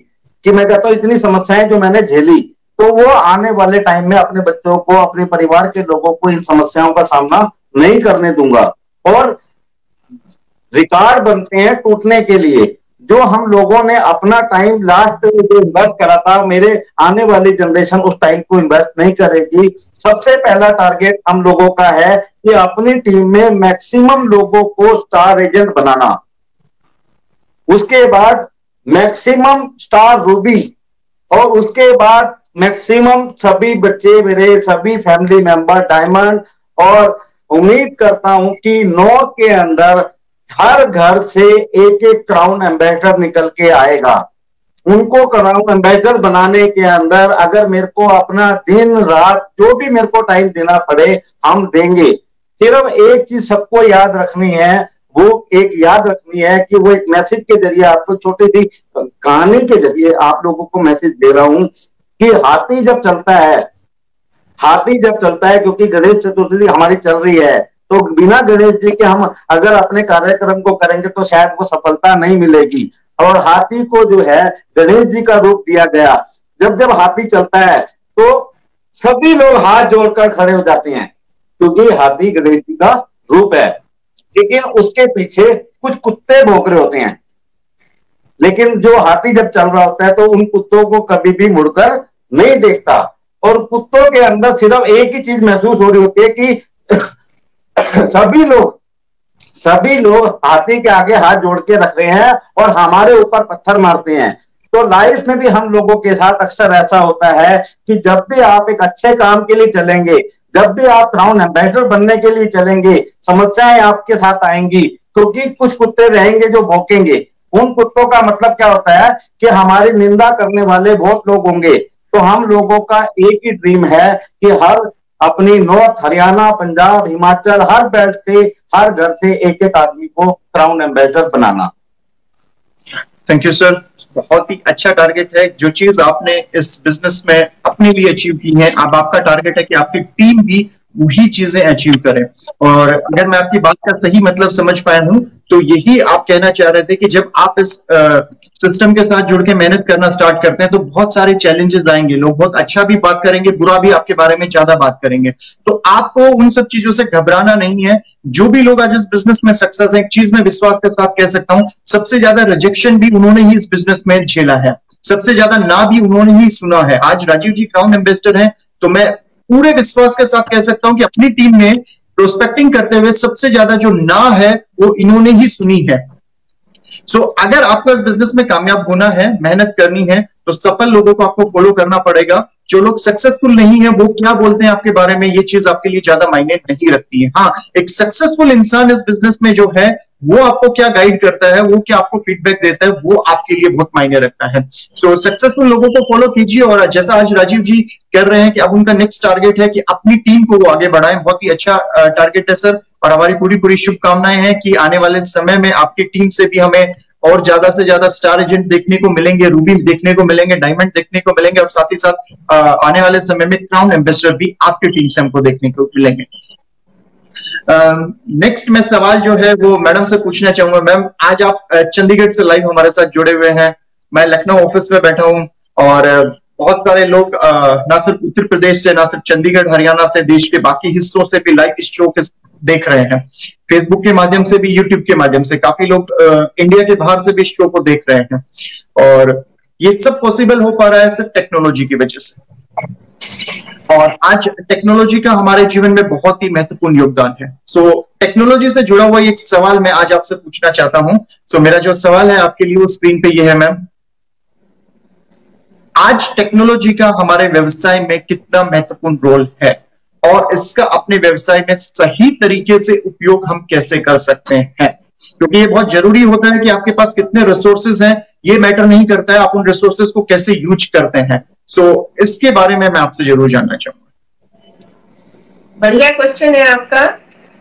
कि मैं कहता हूं इतनी समस्याएं जो मैंने झेली, तो वो आने वाले टाइम में अपने बच्चों को, अपने परिवार के लोगों को इन समस्याओं का सामना नहीं करने दूंगा। और रिकॉर्ड बनते हैं टूटने के लिए। जो हम लोगों ने अपना टाइम लास्ट जो इन्वेस्ट करा था, मेरे आने वाली जनरेशन उस टाइम को इन्वेस्ट नहीं करेगी। सबसे पहला टारगेट हम लोगों का है कि अपनी टीम में मैक्सिमम लोगों को स्टार एजेंट बनाना, उसके बाद मैक्सिमम स्टार रूबी, और उसके बाद मैक्सिमम सभी बच्चे, मेरे सभी फैमिली मेंबर डायमंड। और उम्मीद करता हूं कि नॉर्थ के अंदर हर घर से एक एक क्राउन एम्बेसडर निकल के आएगा। उनको क्राउन एम्बेसडर बनाने के अंदर अगर मेरे को अपना दिन रात जो भी मेरे को टाइम देना पड़े, हम देंगे। सिर्फ एक चीज सबको याद रखनी है, वो एक याद रखनी है कि वो एक मैसेज के जरिए, आपको छोटी सी कहानी के जरिए आप लोगों को मैसेज दे रहा हूं कि हाथी जब चलता है, क्योंकि गणेश चतुर्थी हमारी चल रही है, तो बिना गणेश जी के हम अगर अपने कार्यक्रम को करेंगे तो शायद वो सफलता नहीं मिलेगी। और हाथी को जो है गणेश जी का रूप दिया गया। जब हाथी चलता है तो सभी लोग हाथ जोड़कर खड़े हो जाते हैं, क्योंकि हाथी गणेश जी का रूप है। लेकिन उसके पीछे कुछ कुत्ते भौंक रहे होते हैं, लेकिन जो हाथी जब चल रहा होता है तो उन कुत्तों को कभी भी मुड़कर नहीं देखता। और कुत्तों के अंदर सिर्फ एक ही चीज महसूस हो रही होती है कि सभी लोग हाथी के आगे हाथ जोड़ के रख रहे हैं और हमारे ऊपर पत्थर मारते हैं। तो लाइफ में भी हम लोगों के साथ अक्सर ऐसा होता है कि जब भी आप एक अच्छे काम के लिए चलेंगे, जब भी आप क्राउन एम्बेसडर बनने के लिए चलेंगे, समस्याएं आपके साथ आएंगी, क्योंकि कुछ कुत्ते रहेंगे जो भौंकेंगे। उन कुत्तों का मतलब क्या होता है कि हमारी निंदा करने वाले बहुत लोग होंगे। तो हम लोगों का एक ही ड्रीम है कि हर अपनी नॉर्थ, हरियाणा, पंजाब, हिमाचल, हर बेल्ट से, हर घर से एक एक आदमी को crown ambassador banana. Thank you sir, बहुत ही अच्छा टारगेट है। जो चीज आपने इस बिजनेस में अपने लिए अचीव की है, अब आपका टारगेट है कि आपकी टीम भी वही चीजें अचीव करे। और अगर मैं आपकी बात का सही मतलब समझ पाया हूं तो यही आप कहना चाह रहे थे कि जब आप इस सिस्टम के साथ जुड़ के मेहनत करना स्टार्ट करते हैं तो बहुत सारे चैलेंजेस आएंगे, लोग बहुत अच्छा भी बात करेंगे, बुरा भी आपके बारे में ज्यादा बात kरेंगे। तो आपको उन सब चीजों से घबराना नहीं है। जो भी लोग आज इस बिजनेस में सक्सेस है, एक चीज में विश्वास के साथ कह सकता हूं, सबसे ज्यादा रिजेक्शन भी उन्होंने ही इस बिजनेस में झेला है, सबसे ज्यादा ना भी उन्होंने ही सुना है। आज राजीव जी क्राउन एम्बेसडर हैं, तो मैं पूरे विश्वास के साथ कह सकता हूं कि अपनी टीम में प्रोस्पेक्टिंग करते हुए सबसे ज्यादा जो ना है वो इन्होंने ही सुनी है। सो अगर आपको इस बिजनेस में कामयाब होना है, मेहनत करनी है, तो सफल लोगों को आपको फॉलो करना पड़ेगा। जो लोग सक्सेसफुल नहीं है वो क्या बोलते हैं आपके बारे में, ये चीज आपके लिए ज्यादा मायने नहीं रखती है। हाँ, एक सक्सेसफुल इंसान इस बिजनेस में जो है वो आपको क्या गाइड करता है, वो क्या आपको फीडबैक देता है, वो आपके लिए बहुत मायने रखता है। सो सक्सेसफुल लोगों को फॉलो कीजिए, और जैसा आज राजीव जी कर रहे हैं कि अब उनका नेक्स्ट टारगेट है कि अपनी टीम को वो आगे बढ़ाएं, बहुत ही अच्छा टारगेट है सर, और हमारी पूरी पूरी शुभकामनाएं हैं कि आने वाले समय में आपकी टीम से भी हमें और ज्यादा से ज्यादा स्टार एजेंट देखने को मिलेंगे, रूबी देखने को मिलेंगे, डायमंड देखने को मिलेंगे, और साथ ही साथ आने वाले समय में क्राउन एम्बेसडर भी आपकी टीम से हमको देखने को मिलेंगे। नेक्स्ट मैं सवाल जो है वो मैडम से पूछना चाहूंगा। मैम, आज आप चंडीगढ़ से लाइव हमारे साथ जुड़े हुए हैं, मैं लखनऊ ऑफिस में बैठा हूं, और बहुत सारे लोग ना सिर्फ उत्तर प्रदेश से, ना सिर्फ चंडीगढ़ हरियाणा से, देश के बाकी हिस्सों से भी लाइव इस शो के देख रहे हैं, फेसबुक के माध्यम से भी, यूट्यूब के माध्यम से, काफी लोग इंडिया के बाहर से भी इस शो को देख रहे हैं, और ये सब पॉसिबल हो पा रहा है सिर्फ टेक्नोलॉजी की वजह से। और आज टेक्नोलॉजी का हमारे जीवन में बहुत ही महत्वपूर्ण योगदान है। सो टेक्नोलॉजी से जुड़ा हुआ एक सवाल मैं आज आपसे पूछना चाहता हूं। सो मेरा जो सवाल है आपके लिए वो स्क्रीन पे ये है मैम, आज टेक्नोलॉजी का हमारे व्यवसाय में कितना महत्वपूर्ण रोल है, और इसका अपने व्यवसाय में सही तरीके से उपयोग हम कैसे कर सकते हैं, क्योंकि ये बहुत जरूरी होता है कि आपके पास कितने रिसोर्सेज हैं, ये मैटर नहीं करता है, आप उन रिसोर्सेज को कैसे यूज करते हैं। सो इसके बारे में मैं आपसे जरूर जानना चाहूंगा। बढ़िया क्वेश्चन है आपका,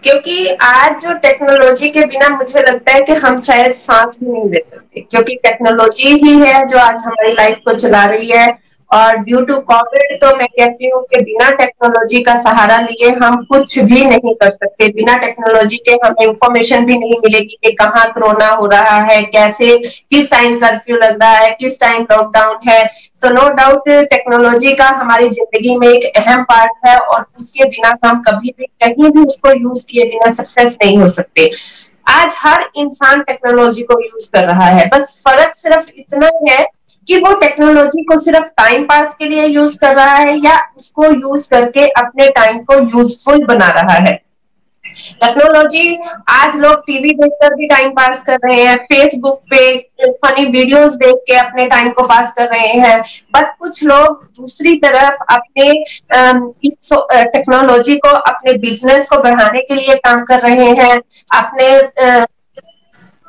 क्योंकि आज जो टेक्नोलॉजी के बिना मुझे लगता है कि हम शायद सांस भी नहीं ले सकते, क्योंकि टेक्नोलॉजी ही है जो आज हमारी लाइफ को चला रही है। और ड्यू टू कोविड तो मैं कहती हूँ कि बिना टेक्नोलॉजी का सहारा लिए हम कुछ भी नहीं कर सकते। बिना टेक्नोलॉजी के हमें इंफॉर्मेशन भी नहीं मिलेगी कि कहाँ कोरोना हो रहा है, कैसे, किस टाइम कर्फ्यू लग रहा है, किस टाइम लॉकडाउन है। तो नो डाउट टेक्नोलॉजी का हमारी जिंदगी में एक अहम पार्ट है, और उसके बिना हम कभी भी कहीं भी उसको यूज किए बिना सक्सेस नहीं हो सकते। आज हर इंसान टेक्नोलॉजी को यूज कर रहा है, बस फर्क सिर्फ इतना है कि वो टेक्नोलॉजी को सिर्फ टाइम पास के लिए यूज कर रहा है या उसको यूज करके अपने टाइम को यूजफुल बना रहा है। टेक्नोलॉजी, आज लोग टीवी देखकर भी टाइम पास कर रहे हैं, फेसबुक पे फनी वीडियोस देख के अपने टाइम को पास कर रहे हैं, बट कुछ लोग दूसरी तरफ अपने टेक्नोलॉजी को अपने बिजनेस को बढ़ाने के लिए काम कर रहे हैं,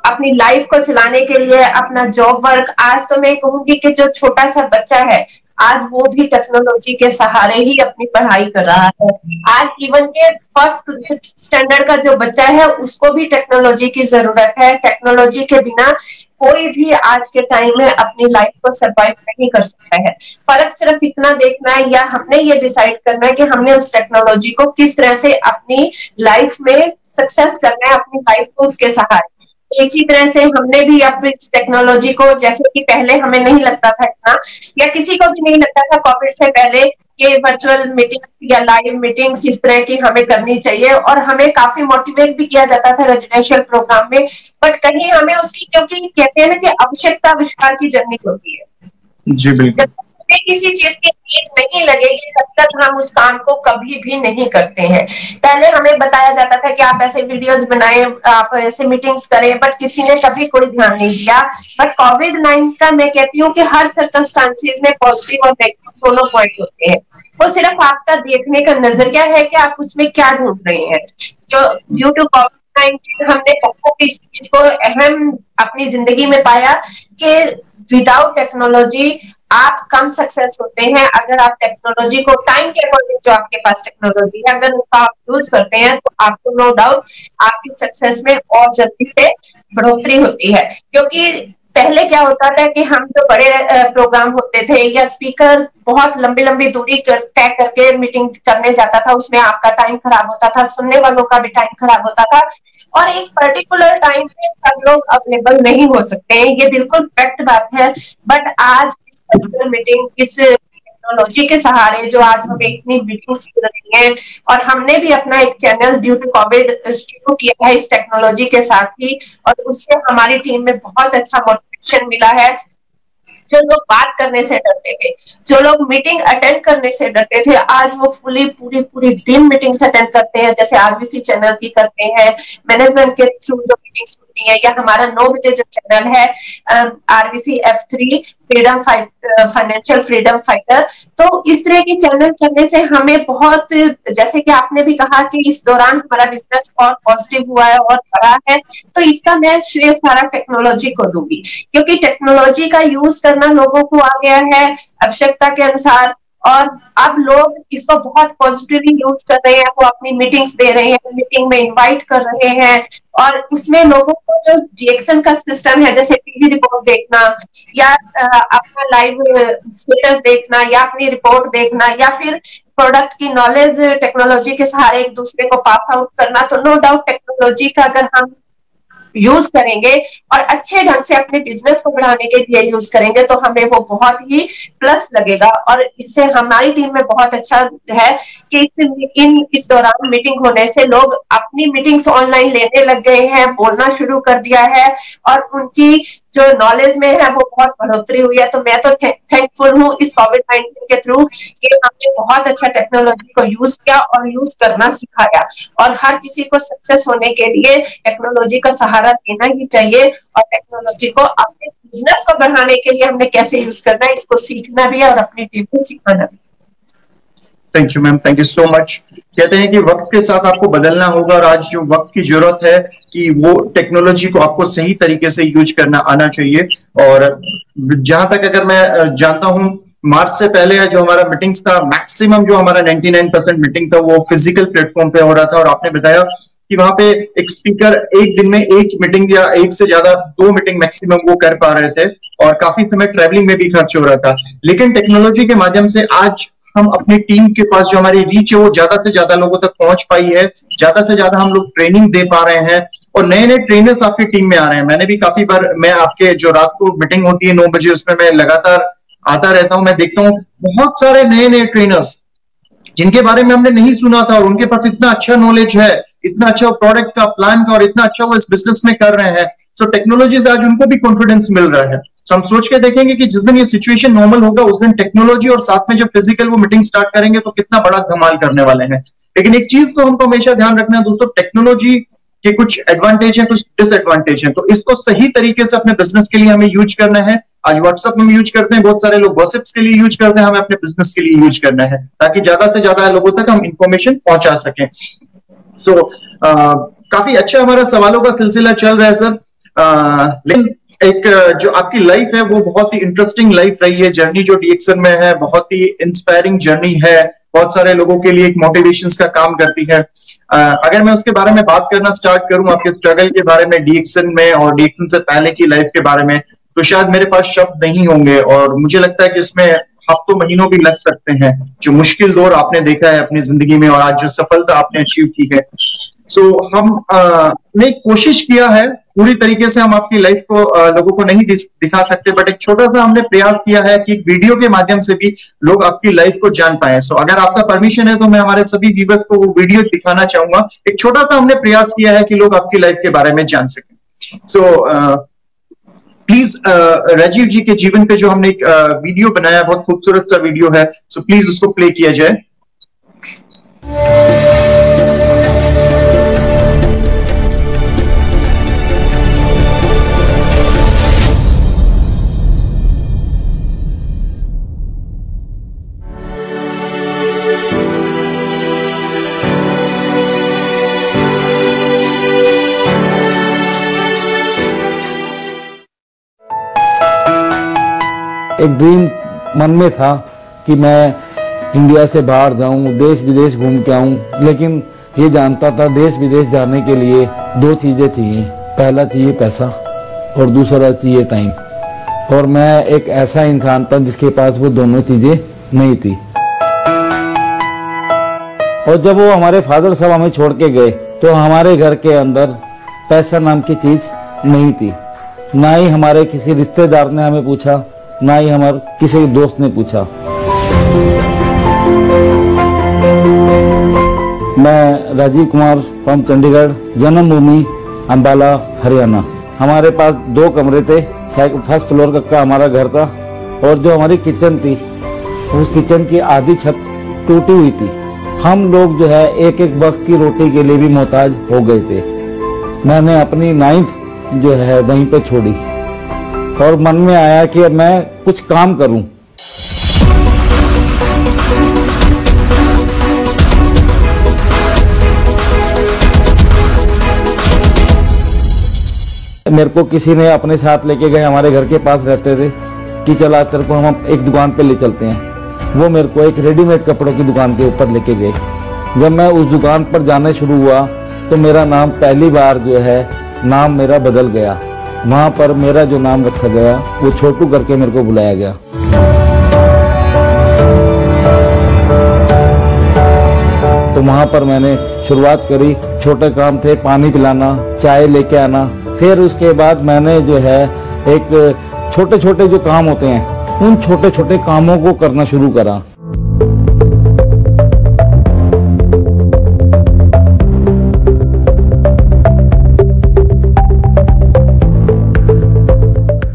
अपनी लाइफ को चलाने के लिए, अपना जॉब वर्क। आज तो मैं कहूंगी कि जो छोटा सा बच्चा है आज वो भी टेक्नोलॉजी के सहारे ही अपनी पढ़ाई कर रहा है। आज इवन के फर्स्ट स्टैंडर्ड का जो बच्चा है उसको भी टेक्नोलॉजी की जरूरत है। टेक्नोलॉजी के बिना कोई भी आज के टाइम में अपनी लाइफ को सरवाइव नहीं कर सकता है। फर्क सिर्फ इतना देखना है, या हमने ये डिसाइड करना है कि हमने उस टेक्नोलॉजी को किस तरह से अपनी लाइफ में सक्सेस करना है, अपनी लाइफ को उसके सहारे। इसी तरह से हमने भी अब इस टेक्नोलॉजी को, जैसे कि पहले हमें नहीं लगता था इतना, या किसी को भी नहीं लगता था कोविड से पहले कि वर्चुअल मीटिंग या लाइव मीटिंग्स इस तरह की हमें करनी चाहिए, और हमें काफी मोटिवेट भी किया जाता था रेजिडेंशियल प्रोग्राम में। बट कहीं हमें उसकी, क्योंकि कहते हैं ना कि आवश्यकता आविष्कार की जर्नी होती है जी बिल्कुल, किसी चीज की नीड नहीं लगेगी तब तक हम उस काम को कभी भी नहीं करते हैं। पहले हमें बताया जाता था कि आप ऐसे वीडियोस बनाएं, आप ऐसे मीटिंग्स करें, बट किसी ने कभी कोई ध्यान नहीं दिया। बट कोविड-19 का मैं कहती हूँ कि हर सर्कमस्टांसेस में पॉजिटिव और नेगेटिव दोनों पॉइंट होते हैं। वो सिर्फ आपका देखने का नजरिया है कि आप उसमें क्या ढूंढ रहे हैं। जो ड्यू टू कोविड-19 हमने बहुत इस चीज को अहम अपनी जिंदगी में पाया कि विदाउट टेक्नोलॉजी आप कम सक्सेस होते हैं। अगर आप टेक्नोलॉजी को टाइम के अकॉर्डिंग, जो आपके पास टेक्नोलॉजी है, अगर उसका आप यूज करते हैं तो आपको नो डाउट आपकी सक्सेस में और जल्दी से बढ़ोतरी होती है। क्योंकि पहले क्या होता था कि हम जो बड़े प्रोग्राम होते थे या स्पीकर बहुत लंबी लंबी दूरी तय करके मीटिंग करने जाता था, उसमें आपका टाइम खराब होता था, सुनने वालों का भी टाइम खराब होता था, और एक पर्टिकुलर टाइम पे सब लोग अवेलेबल नहीं हो सकते हैं। ये बिल्कुल फैक्ट बात है। बट आज मीटिंग इस टेक्नोलॉजी के सहारे जो आज हमें इतनी वीडियोस मिल रही हैं, और हमने भी अपना एक चैनल ड्यू टू कोविड शुरू किया है इस टेक्नोलॉजी के साथ ही, और उससे हमारी टीम में बहुत अच्छा मोटिवेशन मिला है। जो लोग बात करने से डरते थे, जो लोग मीटिंग अटेंड करने से डरते थे, आज वो पूरी दिन मीटिंग्स अटेंड करते हैं, जैसे आरबीसी चैनल की करते हैं। मैनेजमेंट के थ्रू जो मीटिंग्स होती है, या हमारा 9 बजे जो चैनल है RBC F3 freedom financial freedom fighter, तो इस तरह के चैनल चलने से हमें बहुत, जैसे कि आपने भी कहा कि इस दौरान हमारा बिजनेस और पॉजिटिव हुआ है और बढ़ा है, तो इसका मैं श्रेय सारा टेक्नोलॉजी को दूंगी, क्योंकि टेक्नोलॉजी का यूज करना लोगों को आ गया है आवश्यकता के अनुसार, और अब लोग इसको बहुत पॉजिटिवली यूज कर रहे हैं। वो अपनी मीटिंग्स दे रहे हैं, मीटिंग में इनवाइट कर रहे हैं, और उसमें लोगों को जो DXN का सिस्टम है, जैसे टीवी रिपोर्ट देखना या अपना लाइव स्टेटस देखना या अपनी रिपोर्ट देखना या फिर प्रोडक्ट की नॉलेज टेक्नोलॉजी के सहारे एक दूसरे को पास आउट करना, तो नो डाउट टेक्नोलॉजी का अगर हम यूज करेंगे और अच्छे ढंग से अपने बिजनेस को बढ़ाने के लिए यूज करेंगे तो हमें वो बहुत ही प्लस लगेगा। और इससे हमारी टीम में बहुत अच्छा है कि इस दौरान मीटिंग होने से लोग अपनी मीटिंग्स ऑनलाइन लेने लग गए हैं, बोलना शुरू कर दिया है, और उनकी जो नॉलेज में है वो बहुत बढ़ोतरी हुई है। तो मैं तो थैंकफुल हूँ इस कोविड-19 के थ्रू कि हमने बहुत अच्छा टेक्नोलॉजी को यूज किया और यूज करना सिखाया, और हर किसी को सक्सेस होने के लिए टेक्नोलॉजी का सहारा लेना ही चाहिए, और टेक्नोलॉजी को अपने बिजनेस को बढ़ाने के लिए हमने कैसे यूज करना है इसको सीखना भी है और अपनी टीम को सिखाना भी। Thank you ma'am, thank you so much. कहते हैं कि वक्त के साथ आपको बदलना होगा, और आज जो वक्त की जरूरत है कि वो टेक्नोलॉजी को आपको सही तरीके से यूज करना आना चाहिए। और जहां तक अगर मैं जानता हूं, मार्च से पहले जो हमारा मीटिंग्स था, मैक्सिमम जो हमारा 99% मीटिंग था वो फिजिकल प्लेटफॉर्म पे हो रहा था, और आपने बताया कि वहां पे एक स्पीकर एक दिन में एक मीटिंग या एक से ज्यादा 2 मीटिंग मैक्सिमम वो कर पा रहे थे, और काफी समय ट्रैवलिंग में भी खर्च हो रहा था। लेकिन टेक्नोलॉजी के माध्यम से आज हम अपनी टीम के पास जो हमारी रीच है वो ज्यादा से ज्यादा लोगों तक पहुंच पाई है, ज्यादा से ज्यादा हम लोग ट्रेनिंग दे पा रहे हैं, और नए नए ट्रेनर्स आपकी टीम में आ रहे हैं। मैंने भी काफी बार, मैं आपके जो रात को मीटिंग होती है 9 बजे, उसमें मैं लगातार आता रहता हूं, मैं देखता हूं बहुत सारे नए नए ट्रेनर्स जिनके बारे में हमने नहीं सुना था, और उनके पास इतना अच्छा नॉलेज है, इतना अच्छा प्रोडक्ट का प्लान का, और इतना अच्छा वो इस बिजनेस में कर रहे हैं। सो टेक्नोलॉजी से आज उनको भी कॉन्फिडेंस मिल रहा है। सो हम सोच के देखेंगे कि जिस दिन ये सिचुएशन नॉर्मल होगा उस दिन टेक्नोलॉजी और साथ में जब फिजिकल वो मीटिंग स्टार्ट करेंगे तो कितना बड़ा धमाल करने वाले हैं। लेकिन एक चीज को हमको हमेशा ध्यान रखना है दोस्तों, टेक्नोलॉजी के कुछ एडवांटेज है, कुछ डिसएडवांटेज है, तो इसको सही तरीके से अपने बिजनेस के लिए हमें यूज करना है। आज व्हाट्सएप में यूज करते हैं, बहुत सारे लोग गॉसिप्स के लिए यूज करते हैं, हमें अपने बिजनेस के लिए यूज करना है ताकि ज्यादा से ज्यादा लोगों तक हम इंफॉर्मेशन पहुंचा सकें। सो काफी अच्छा हमारा सवालों का सिलसिला चल रहा है सर, लेकिन एक जो आपकी लाइफ है वो बहुत ही इंटरेस्टिंग लाइफ रही है, जर्नी जो DXN में है बहुत ही इंस्पायरिंग जर्नी है, बहुत सारे लोगों के लिए एक मोटिवेशन का काम करती है। अगर मैं उसके बारे में बात करना स्टार्ट करूं, आपके स्ट्रगल के बारे में DXN में और DXN से पहले की लाइफ के बारे में, तो शायद मेरे पास शब्द नहीं होंगे, और मुझे लगता है कि इसमें हफ्तों महीनों भी लग सकते हैं। जो मुश्किल दौर आपने देखा है अपनी जिंदगी में और आज जो सफलता आपने अचीव की है, सो हमने कोशिश किया है पूरी तरीके से हम आपकी लाइफ को लोगों को नहीं दिखा सकते, बट एक छोटा सा हमने प्रयास किया है कि वीडियो के माध्यम से भी लोग आपकी लाइफ को जान पाए। सो अगर आपका परमिशन है तो मैं हमारे सभी व्यूअर्स को वो वीडियो दिखाना चाहूंगा। एक छोटा सा हमने प्रयास किया है कि लोग आपकी लाइफ के बारे में जान सकें। सो प्लीज राजीव जी के जीवन पे जो हमने एक वीडियो बनाया, बहुत खूबसूरत सा वीडियो है, सो प्लीज उसको प्ले किया जाए। एक ड्रीम मन में था कि मैं इंडिया से बाहर जाऊं, देश विदेश घूम के आऊं, लेकिन ये जानता था देश विदेश जाने के लिए 2 चीजें चाहिए, पहला चाहिए पैसा और दूसरा चाहिए टाइम, और मैं एक ऐसा इंसान था जिसके पास वो दोनों चीजें नहीं थी। और जब वो हमारे फादर साहब हमें छोड़ के गए तो हमारे घर के अंदर पैसा नाम की चीज नहीं थी, ना ही हमारे किसी रिश्तेदार ने हमें पूछा, ना ही हमारे किसी दोस्त ने पूछा। मैं राजीव कुमार फ्रॉम चंडीगढ़, जन्मभूमि अंबाला हरियाणा। हमारे पास 2 कमरे थे, फर्स्ट फ्लोर का हमारा घर था, और जो हमारी किचन थी उस किचन की आधी छत टूटी हुई थी। हम लोग जो है एक एक वक्त की रोटी के लिए भी मोहताज हो गए थे। मैंने अपनी 9th जो है वहीं पे छोड़ी और मन में आया कि अब मैं कुछ काम करूं। मेरे को किसी ने अपने साथ लेके गए, हमारे घर के पास रहते थे, कि चला तेरे को हम एक दुकान पे ले चलते हैं। वो मेरे को एक रेडीमेड कपड़ों की दुकान के ऊपर लेके गए। जब मैं उस दुकान पर जाना शुरू हुआ तो मेरा नाम पहली बार जो है नाम मेरा बदल गया। वहां पर मेरा जो नाम रखा गया वो छोटू करके मेरे को बुलाया गया। तो वहां पर मैंने शुरुआत करी। छोटे काम थे, पानी पिलाना, चाय लेके आना। फिर उसके बाद मैंने जो है एक छोटे छोटे जो काम होते हैं उन छोटे छोटे कामों को करना शुरू करा।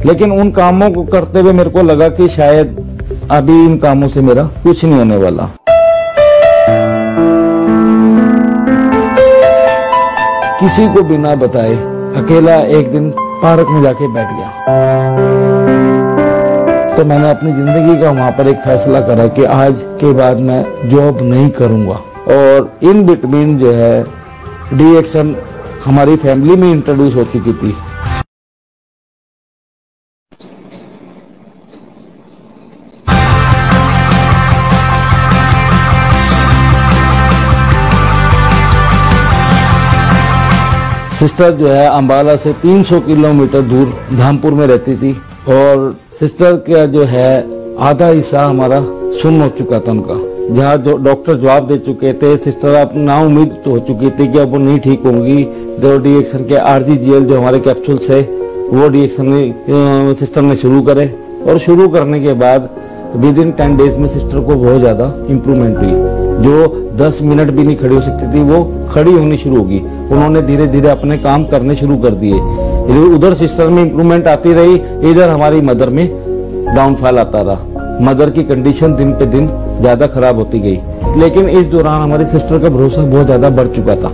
लेकिन उन कामों को करते हुए मेरे को लगा कि शायद अभी इन कामों से मेरा कुछ नहीं होने वाला। किसी को बिना बताए अकेला एक दिन पार्क में जाके बैठ गया। तो मैंने अपनी जिंदगी का वहां पर एक फैसला करा कि आज के बाद मैं जॉब नहीं करूंगा। और इन बिटवीन जो है डीएक्शन हमारी फैमिली में इंट्रोड्यूस हो चुकी थी। सिस्टर जो है अंबाला से 300 किलोमीटर दूर धामपुर में रहती थी और सिस्टर का जो है आधा हिस्सा हमारा सुन्न हो चुका था उनका। जहाँ जो डॉक्टर जवाब दे चुके थे, सिस्टर अब ना उम्मीद हो चुकी थी कि अब वो नहीं ठीक होंगी। जो डीएक्शन के RGGL जो हमारे कैप्सूल्स है वो डीएक्शन सिस्टर ने शुरू करे और शुरू करने के बाद विद इन 10 डेज में सिस्टर को बहुत ज्यादा इम्प्रूवमेंट हुई। जो 10 मिनट भी नहीं खड़ी हो सकती थी वो खड़ी होनी शुरू होगी। उन्होंने धीरे धीरे अपने काम करने शुरू कर दिए। उधर सिस्टर में इम्प्रूवमेंट आती रही, इधर हमारी मदर में डाउनफॉल आता रहा। मदर की कंडीशन दिन पे दिन ज्यादा खराब होती गई। लेकिन इस दौरान हमारी सिस्टर का भरोसा बहुत ज्यादा बढ़ चुका था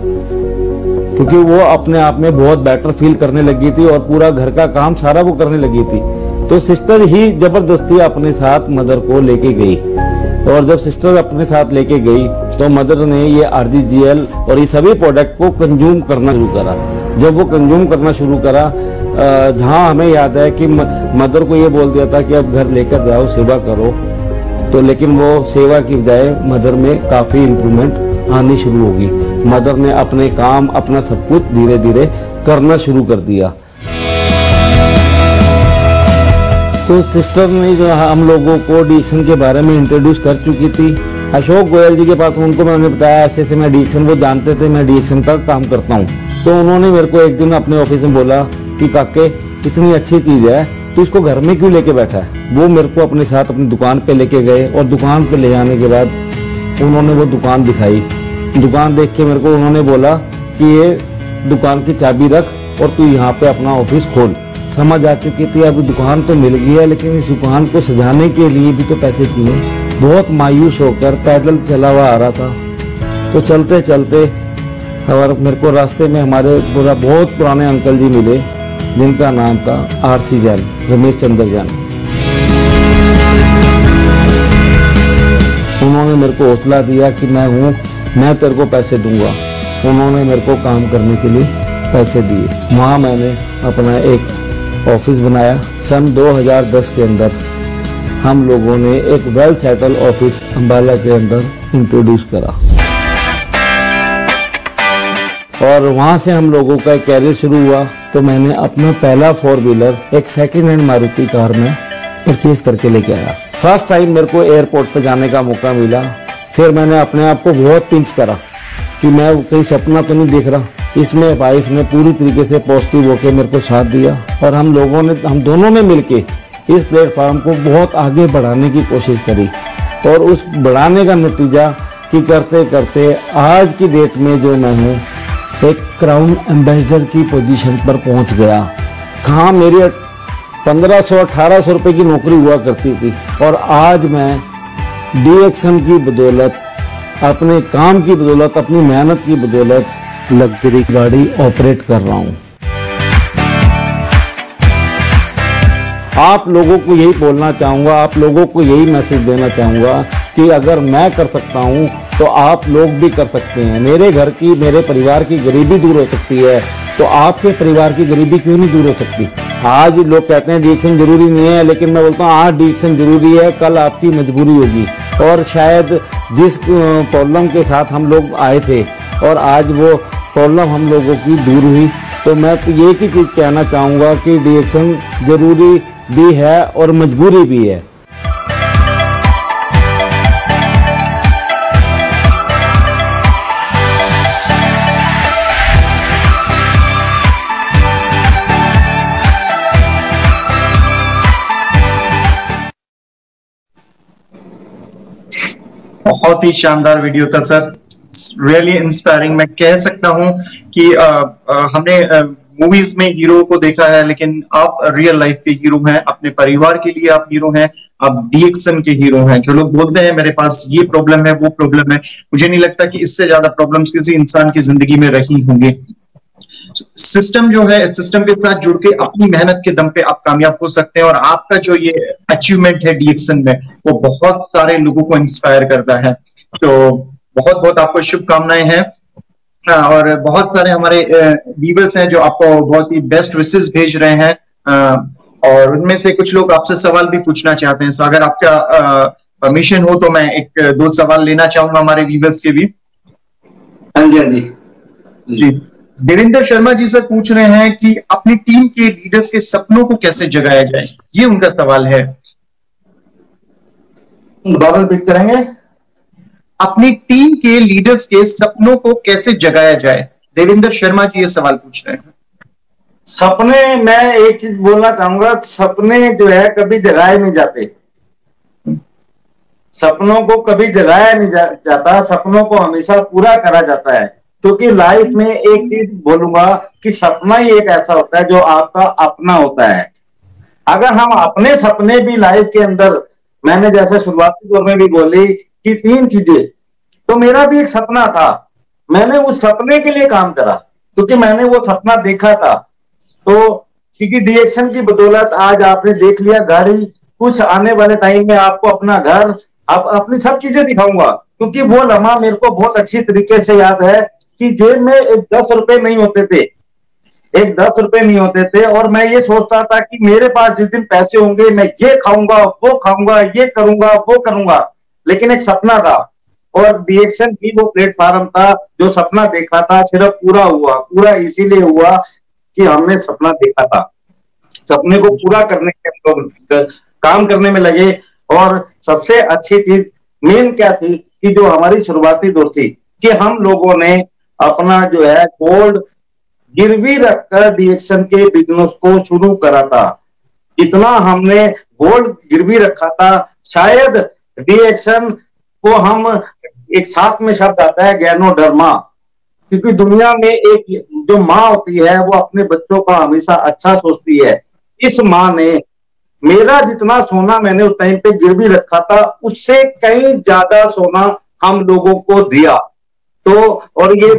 क्योंकि वो अपने आप में बहुत बेटर फील करने लगी थी और पूरा घर का काम सारा वो करने लगी थी। तो सिस्टर ही जबरदस्ती अपने साथ मदर को लेके गई और जब सिस्टर अपने साथ लेके गई तो मदर ने ये RGGL और ये सभी प्रोडक्ट को कंज्यूम करना शुरू करा। जब वो कंज्यूम करना शुरू करा, जहाँ हमें याद है कि मदर को ये बोल दिया था कि अब घर लेकर जाओ, सेवा करो। तो लेकिन वो सेवा की बजाय मदर में काफी इम्प्रूवमेंट आनी शुरू होगी। मदर ने अपने काम अपना सब कुछ धीरे धीरे करना शुरू कर दिया। तो सिस्टर ने जो हम लोगों को डीएक्शन के बारे में इंट्रोड्यूस कर चुकी थी। अशोक गोयल जी के पास उनको मैंने बताया ऐसे ऐसे मैं डीएक्शन, वो जानते थे मैं डीएक्शन का काम करता हूँ। तो उन्होंने मेरे को एक दिन अपने ऑफिस में बोला कि काके इतनी अच्छी चीज है तो इसको घर में क्यों लेके बैठा है। वो मेरे को अपने साथ अपनी दुकान पे लेके गए और दुकान पे ले जाने के बाद उन्होंने वो दुकान दिखाई। दुकान देख के मेरे को उन्होंने बोला कि ये दुकान की चाबी रख और तू यहाँ पे अपना ऑफिस खोल। समझ आ चुकी थी अब दुकान तो मिल गई है लेकिन इस दुकान को सजाने के लिए भी तो पैसे चाहिए। बहुत मायूस होकर पैदल चला हुआ आ रहा था। तो चलते चलते और मेरे को रास्ते में हमारे बहुत पुराने अंकल जी मिले जिनका नाम था RC जैन, रमेश चंद्र जैन। उन्होंने मेरे को हौसला दिया कि मैं हूँ, मैं तेरे को पैसे दूंगा। उन्होंने मेरे को काम करने के लिए पैसे दिए। वहाँ मैंने अपना एक ऑफिस बनाया। सन 2010 के अंदर हम लोगों ने एक वेल सेटल ऑफिस अंबाला के अंदर इंट्रोड्यूस करा और वहां से हम लोगों का एक कैरियर शुरू हुआ। तो मैंने अपना पहला 4 व्हीलर एक सेकंड हैंड मारुति कार में परचेज करके लेके आया। फर्स्ट टाइम मेरे को एयरपोर्ट पे जाने का मौका मिला। फिर मैंने अपने आप को बहुत पिंच करा कि मैं कहीं सपना तो नहीं देख रहा। इसमें वाइफ ने पूरी तरीके से पॉजिटिव होकर मेरे को साथ दिया और हम दोनों ने मिलके इस प्लेटफॉर्म को बहुत आगे बढ़ाने की कोशिश करी और उस बढ़ाने का नतीजा कि करते करते आज की डेट में जो मैं हूँ एक क्राउन एम्बेसडर की पोजीशन पर पहुंच गया। कहाँ मेरी 1500-1800 रुपए की नौकरी हुआ करती थी और आज मैं डीएक्शन की बदौलत, अपने काम की बदौलत, अपनी मेहनत की बदौलत लग्जरी गाड़ी ऑपरेट कर रहा हूँ। आप लोगों को यही बोलना चाहूँगा, आप लोगों को यही मैसेज देना चाहूँगा कि अगर मैं कर सकता हूँ तो आप लोग भी कर सकते हैं। मेरे घर की, मेरे परिवार की गरीबी दूर हो सकती है, तो आपके परिवार की गरीबी क्यों नहीं दूर हो सकती। आज लोग कहते हैं डिएक्शन जरूरी नहीं है, लेकिन मैं बोलता हूँ आज डिएक्शन जरूरी है, कल आपकी मजबूरी होगी। और शायद जिस प्रॉब्लम के साथ हम लोग आए थे और आज वो प्रॉब्लम हम लोगों की दूर हुई, तो मैं तो ये की चीज कहना चाहूँगा कि डिएक्शन जरूरी भी है और मजबूरी भी है। बहुत ही शानदार वीडियो था सर, रियली इंस्पायरिंग। मैं कह सकता हूं कि हमने मूवीज में हीरो को देखा है, लेकिन आप रियल लाइफ के हीरो हैं, अपने परिवार के लिए आप हीरो हैं, आप डिएक्शन के हीरो हैं। जो लोग बोलते हैं मेरे पास ये प्रॉब्लम है, वो प्रॉब्लम है, मुझे नहीं लगता कि इससे ज्यादा प्रॉब्लम्स किसी इंसान की जिंदगी में रही होंगी। सिस्टम जो है, सिस्टम के साथ जुड़ के अपनी मेहनत के दम पे आप कामयाब हो सकते हैं, और आपका जो ये अचीवमेंट है डिएक्शन में, वो बहुत सारे लोगों को इंस्पायर करता है। तो बहुत बहुत आपको शुभकामनाएं हैं, और बहुत सारे हमारे व्यूअर्स हैं जो आपको बहुत ही बेस्ट विशेस भेज रहे हैं, और उनमें से कुछ लोग आपसे सवाल भी पूछना चाहते हैं। तो अगर आपका परमिशन हो तो मैं एक दो सवाल लेना चाहूंगा हमारे व्यूअर्स के भी। हाँ जी, हाँ जी जी। देवेंद्र शर्मा जी से पूछ रहे हैं कि अपनी टीम के लीडर्स के सपनों को कैसे जगाया जाए, ये उनका सवाल है। दोबारा रिपीट करेंगे? अपनी टीम के लीडर्स के सपनों को कैसे जगाया जाए, देवेंद्र शर्मा जी ये सवाल पूछ रहे हैं। सपने, मैं एक चीज बोलना चाहूंगा, सपने जो है कभी जगाए नहीं जाते, सपनों को कभी जगाया नहीं जाता, सपनों को हमेशा पूरा करा जाता है। क्योंकि लाइफ में एक चीज बोलूंगा कि सपना ही एक ऐसा होता है जो आपका अपना होता है। अगर हम अपने सपने भी लाइफ के अंदर, मैंने जैसे शुरुआती दौर में भी बोली कि 3 चीजें, तो मेरा भी एक सपना था, मैंने उस सपने के लिए काम करा क्योंकि मैंने वो सपना देखा था। तो क्योंकि डिएक्शन की बदौलत आज आपने देख लिया गाड़ी, कुछ आने वाले टाइम में आपको अपना घर, आप अपनी सब चीजें दिखाऊंगा, क्योंकि वो लम्हा मेरे को बहुत अच्छी तरीके से याद है कि जेब में एक 10 रुपए नहीं होते थे, एक 10 रुपए नहीं होते थे, और मैं ये सोचता था कि मेरे पास जिस दिन पैसे होंगे मैं ये खाऊंगा, वो खाऊंगा, ये करूंगा, वो करूंगा, लेकिन एक सपना था। और डिएक्शन भी वो प्लेटफॉर्म था जो सपना देखा था, सिर्फ पूरा हुआ, पूरा इसीलिए हुआ कि हमने सपना देखा था। सपने को पूरा करने के हम लोग काम करने में लगे। और सबसे अच्छी चीज मेन क्या थी कि जो हमारी शुरुआती दौर थी कि हम लोगों ने अपना जो है गोल्ड गिरवी रखकर डिएक्शन के बिजनेस को शुरू करा था। इतना हमने गोल्ड गिरवी रखा था, शायद डिएक्शन को हम एक साथ में शब्द आता है गैनोडर्मा, क्योंकि दुनिया में एक जो माँ होती है वो अपने बच्चों का हमेशा अच्छा सोचती है। इस माँ ने मेरा जितना सोना मैंने उस टाइम पे गिरवी रखा था उससे कहीं ज्यादा सोना हम लोगों को दिया। तो और ये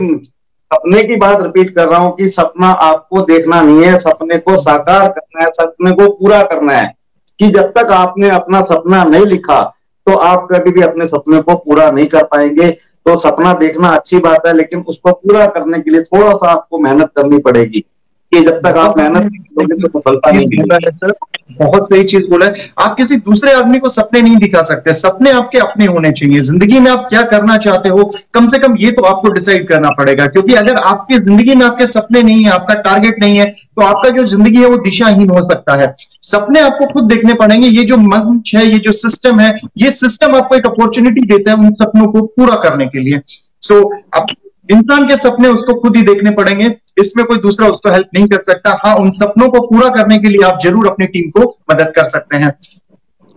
सपने की बात रिपीट कर रहा हूं कि सपना आपको देखना नहीं है, सपने को साकार करना है, सपने को पूरा करना है। कि जब तक आपने अपना सपना नहीं लिखा तो आप कभी भी अपने सपने को पूरा नहीं कर पाएंगे। तो सपना देखना अच्छी बात है, लेकिन उसको पूरा करने के लिए थोड़ा सा आपको मेहनत करनी पड़ेगी, कि जब तक आप मेहनत करोगे तो सफलता नहीं मिलेगी। बहुत सही चीज बोला है। आप किसी दूसरे आदमी को सपने नहीं दिखा सकते, सपने आपके अपने होने चाहिए। जिंदगी में आप क्या करना चाहते हो, कम से कम ये तो आपको डिसाइड करना पड़ेगा, क्योंकि अगर आपकी जिंदगी में आपके सपने नहीं है, आपका टारगेट नहीं है, तो आपका जो जिंदगी है वो दिशाहीन हो सकता है। सपने आपको खुद देखने पड़ेंगे। ये जो मंच है, ये जो सिस्टम है, ये सिस्टम आपको एक अपॉर्चुनिटी देता है उन सपनों को पूरा करने के लिए। सो अब इंसान के सपने उसको खुद ही देखने पड़ेंगे, इसमें कोई दूसरा उसको हेल्प नहीं कर सकता। हाँ, उन सपनों को पूरा करने के लिए आप जरूर अपनी टीम को मदद कर सकते हैं।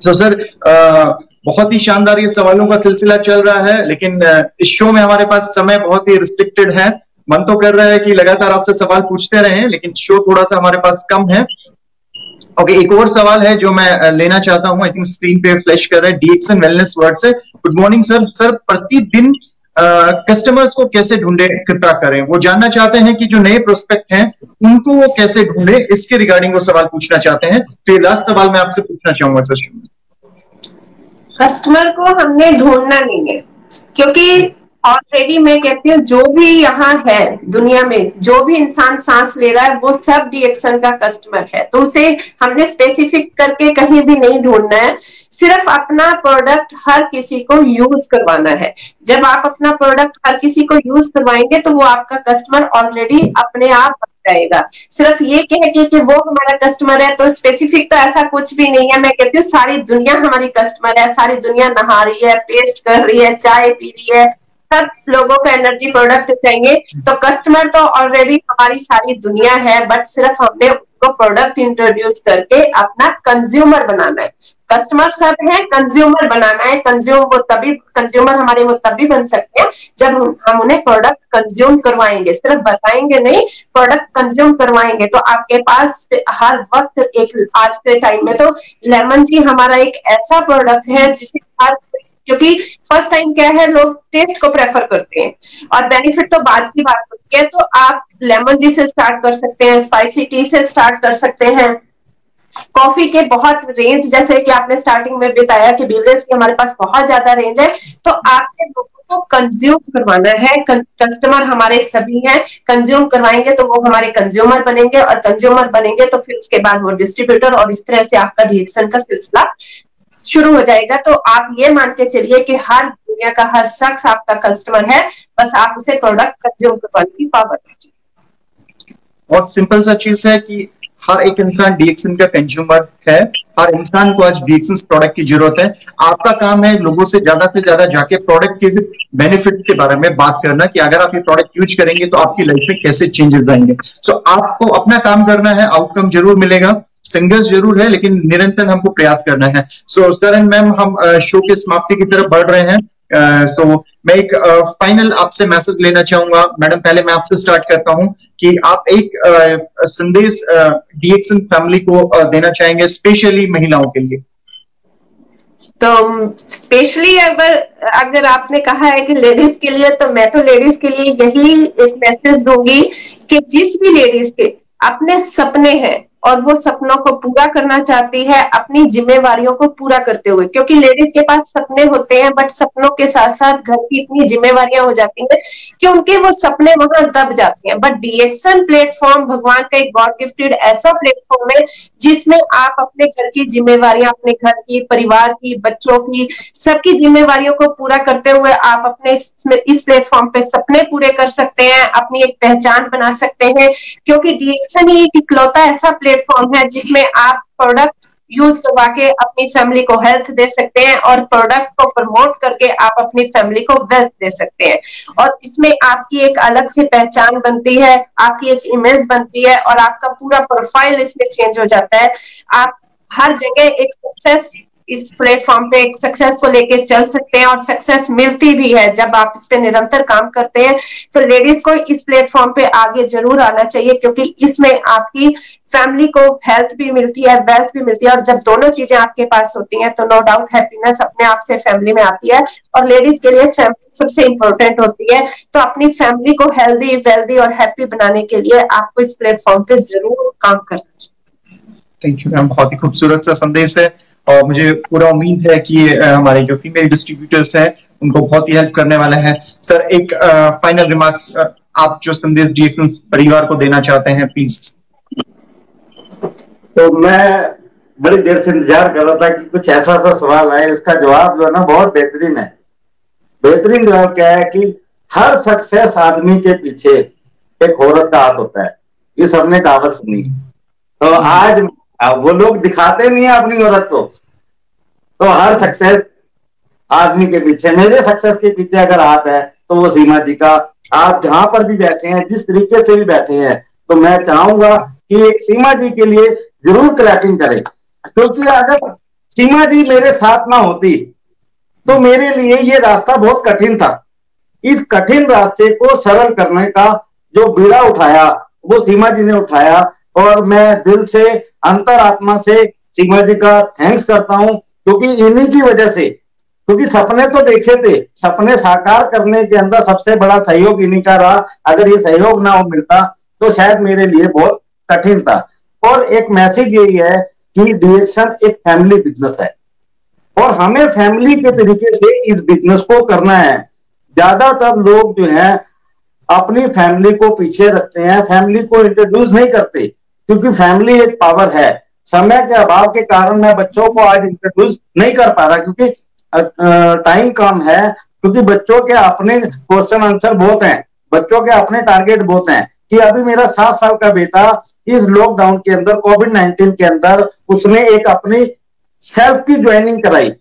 तो सर बहुत ही शानदार ये सवालों का सिलसिला चल रहा है, लेकिन इस शो में हमारे पास समय बहुत ही रिस्ट्रिक्टेड है। मन तो कर रहा है कि लगातार आपसे सवाल पूछते रहें, लेकिन शो थोड़ा सा हमारे पास कम है। ओके, एक और सवाल है जो मैं लेना चाहता हूं, आई थिंक स्क्रीन पे फ्लैश कर रहा है, डिएक्शन वेलनेस वर्ड से। Good morning sir. सर, प्रतिदिन कस्टमर्स को कैसे ढूंढे, कृपया करें। वो जानना चाहते हैं कि जो नए प्रोस्पेक्ट हैं उनको वो कैसे ढूंढे, इसके रिगार्डिंग वो सवाल पूछना चाहते हैं। तो ये लास्ट सवाल मैं आपसे पूछना चाहूंगा सर। कस्टमर को हमने ढूंढना नहीं है, क्योंकि ऑलरेडी मैं कहती हूँ जो भी यहाँ है दुनिया में, जो भी इंसान सांस ले रहा है वो सब डीएक्सन का कस्टमर है। तो उसे हमने स्पेसिफिक करके कहीं भी नहीं ढूंढना है, सिर्फ अपना प्रोडक्ट हर किसी को यूज करवाना है। जब आप अपना प्रोडक्ट हर किसी को यूज करवाएंगे तो वो आपका कस्टमर ऑलरेडी अपने आप बन जाएगा। सिर्फ ये कह के कि वो हमारा कस्टमर है, तो स्पेसिफिक तो ऐसा कुछ भी नहीं है। मैं कहती हूँ सारी दुनिया हमारी कस्टमर है, सारी दुनिया नहा रही है, पेस्ट कर रही है, चाय पी रही है, सब लोगों को एनर्जी प्रोडक्ट चाहिए। तो कस्टमर तो ऑलरेडी हमारी सारी दुनिया है, बट सिर्फ हमने उनको प्रोडक्ट इंट्रोड्यूस करके अपना कंज्यूमर बनाना है। कस्टमर सब है, कंज्यूमर बनाना है। कंज्यूमर हमारे वो तभी बन सकते हैं जब हम उन्हें प्रोडक्ट कंज्यूम करवाएंगे, सिर्फ बताएंगे नहीं, प्रोडक्ट कंज्यूम करवाएंगे। तो आपके पास हर वक्त एक, आज के टाइम में तो लेमन जी हमारा एक ऐसा प्रोडक्ट है जिसे हर, क्योंकि फर्स्ट टाइम क्या है, लोग टेस्ट को प्रेफर करते हैं और बेनिफिट तो बाद की बात होती है। तो आप लेमन जी से स्टार्ट कर सकते हैं, स्पाइसी टी से स्टार्ट कर सकते हैं। कॉफी के बहुत रेंज, जैसे कि आपने स्टार्टिंग में बताया कि बेवरेज की हमारे पास बहुत ज्यादा रेंज है। तो आपके लोगों को कंज्यूम करवाना है, कस्टमर हमारे सभी हैं, कंज्यूम करवाएंगे तो वो हमारे कंज्यूमर बनेंगे, और कंज्यूमर बनेंगे तो फिर उसके बाद वो डिस्ट्रीब्यूटर, और इस तरह से आपका डीएक्सन का सिलसिला शुरू हो जाएगा। तो आप ये मान के चलिए कि हर दुनिया का हर शख्स आपका कस्टमर है, बस आप उसे प्रोडक्ट कंज्यूम करवाने की पावर दीजिए। बहुत सिंपल सा चीज है कि हर एक इंसान डीएक्सन का कंज्यूमर है, हर इंसान को आज डीएक्सन प्रोडक्ट की जरूरत है। आपका काम है लोगों से ज्यादा जाके प्रोडक्ट के बेनिफिट के बारे में बात करना, कि अगर आप ये प्रोडक्ट यूज करेंगे तो आपकी लाइफ में कैसे चेंजेस आएंगे। सो आपको अपना काम करना है, आउटकम जरूर मिलेगा, संघर्ष जरूर है, लेकिन निरंतर हमको प्रयास करना है। सो सरन मैम, हम शो के समाप्ति की तरफ बढ़ रहे हैं। सो मैं एक फाइनल आपसे मैसेज लेना चाहूंगा। मैडम, पहले मैं आपसे स्टार्ट करता हूं कि आप एक संदेश डीएक्सन फैमिली को देना चाहेंगे, स्पेशली महिलाओं के लिए। तो स्पेशली अगर आपने कहा है कि लेडीज के लिए, तो मैं तो लेडीज के लिए यही एक मैसेज दूंगी कि जिस भी लेडीज के अपने सपने हैं और वो सपनों को पूरा करना चाहती है अपनी जिम्मेवारियों को पूरा करते हुए, क्योंकि लेडीज के पास सपने होते हैं बट सपनों के साथ साथ घर की इतनी जिम्मेवारियां हो जाती हैं कि उनके वो सपने वहां दब जाते हैं। बट डीएक्सन प्लेटफॉर्म भगवान का एक गॉड गिफ्टेड ऐसा प्लेटफॉर्म है जिसमें आप अपने घर की जिम्मेवारियां, अपने घर की, परिवार की, बच्चों की, सबकी जिम्मेवारियों को पूरा करते हुए आप अपने इस प्लेटफॉर्म पे सपने पूरे कर सकते हैं, अपनी एक पहचान बना सकते हैं। क्योंकि डीएक्सन ही एक इकलौता ऐसा प्लेटफॉर्म है जिसमें आप प्रोडक्ट यूज करवा के अपनी फैमिली को हेल्थ दे सकते हैं और प्रोडक्ट को प्रमोट करके आप अपनी फैमिली को वेल्थ दे सकते हैं। और इसमें आपकी एक अलग से पहचान बनती है, आपकी एक इमेज बनती है और आपका पूरा प्रोफाइल इसमें चेंज हो जाता है। आप हर जगह एक सक्सेस, इस प्लेटफॉर्म पे एक सक्सेस को लेके चल सकते हैं और सक्सेस मिलती भी है जब आप इस पे निरंतर काम करते हैं। तो लेडीज को इस प्लेटफॉर्म पे आगे जरूर आना चाहिए, क्योंकि इसमें आपकी फैमिली को हेल्थ भी मिलती है, वेल्थ भी मिलती है, और जब दोनों चीजें आपके पास होती हैं तो नो डाउट हैप्पीनेस अपने आप से फैमिली में आती है। और लेडीज के लिए फैमिली सबसे इंपॉर्टेंट होती है। तो अपनी फैमिली को हेल्दी, वेल्दी और हैप्पी बनाने के लिए आपको इस प्लेटफॉर्म पे जरूर काम करना चाहिए। थैंक यू मैम, बहुत ही खूबसूरत सा संदेश है और मुझे पूरा उम्मीद है कि हमारे जो फीमेल डिस्ट्रीब्यूटर्स हैं उनको बहुत ही हेल्प करने वाला है। सर, एक फाइनल रिमार्क्स, आप जो संदेश डीएक्सन परिवार को देना चाहते हैं, प्लीज। तो मैं बड़ी देर से इंतजार कर रहा था कि कुछ ऐसा सा सवाल आए, इसका जवाब जो है ना बहुत बेहतरीन है। बेहतरीन जवाब क्या है कि हर सक्सेस आदमी के पीछे एक औरत का हाथ होता है। ये सबने कहावत सुनी। तो आज वो लोग दिखाते नहीं है अपनी औरत को, तो हर सक्सेस आदमी के पीछे, मेरे सक्सेस के पीछे अगर हाथ है तो वो सीमा जी का। आप जहां पर भी बैठे हैं, जिस तरीके से भी बैठे हैं, तो मैं चाहूंगा कि एक सीमा जी के लिए जरूर क्लैपिंग करें, क्योंकि अगर सीमा जी मेरे साथ ना होती तो मेरे लिए ये रास्ता बहुत कठिन था। इस कठिन रास्ते को सरल करने का जो बीड़ा उठाया वो सीमा जी ने उठाया, और मैं दिल से, अंतरात्मा से सीमा जी का थैंक्स करता हूं, क्योंकि इन्हीं की वजह से क्योंकि सपने तो देखे थे, सपने साकार करने के अंदर सबसे बड़ा सहयोग इन्हीं का रहा। अगर ये सहयोग ना हो मिलता तो शायद मेरे लिए बहुत कठिन था। और एक मैसेज यही है कि डीएक्सन एक फैमिली बिजनेस है और हमें फैमिली के तरीके से इस बिजनेस को करना है। ज्यादातर लोग जो है अपनी फैमिली को पीछे रखते हैं, फैमिली को इंट्रोड्यूस नहीं करते, क्योंकि फैमिली एक पावर है। समय के अभाव के कारण मैं बच्चों को आज इंट्रोड्यूस नहीं कर पा रहा, क्योंकि टाइम कम है, क्योंकि बच्चों के अपने क्वेश्चन आंसर बहुत हैं, बच्चों के अपने टारगेट बहुत हैं। कि अभी मेरा 7 साल का बेटा इस लॉकडाउन के अंदर, कोविड-19 के अंदर, उसने एक अपनी सेल्फ की ज्वाइनिंग कराई।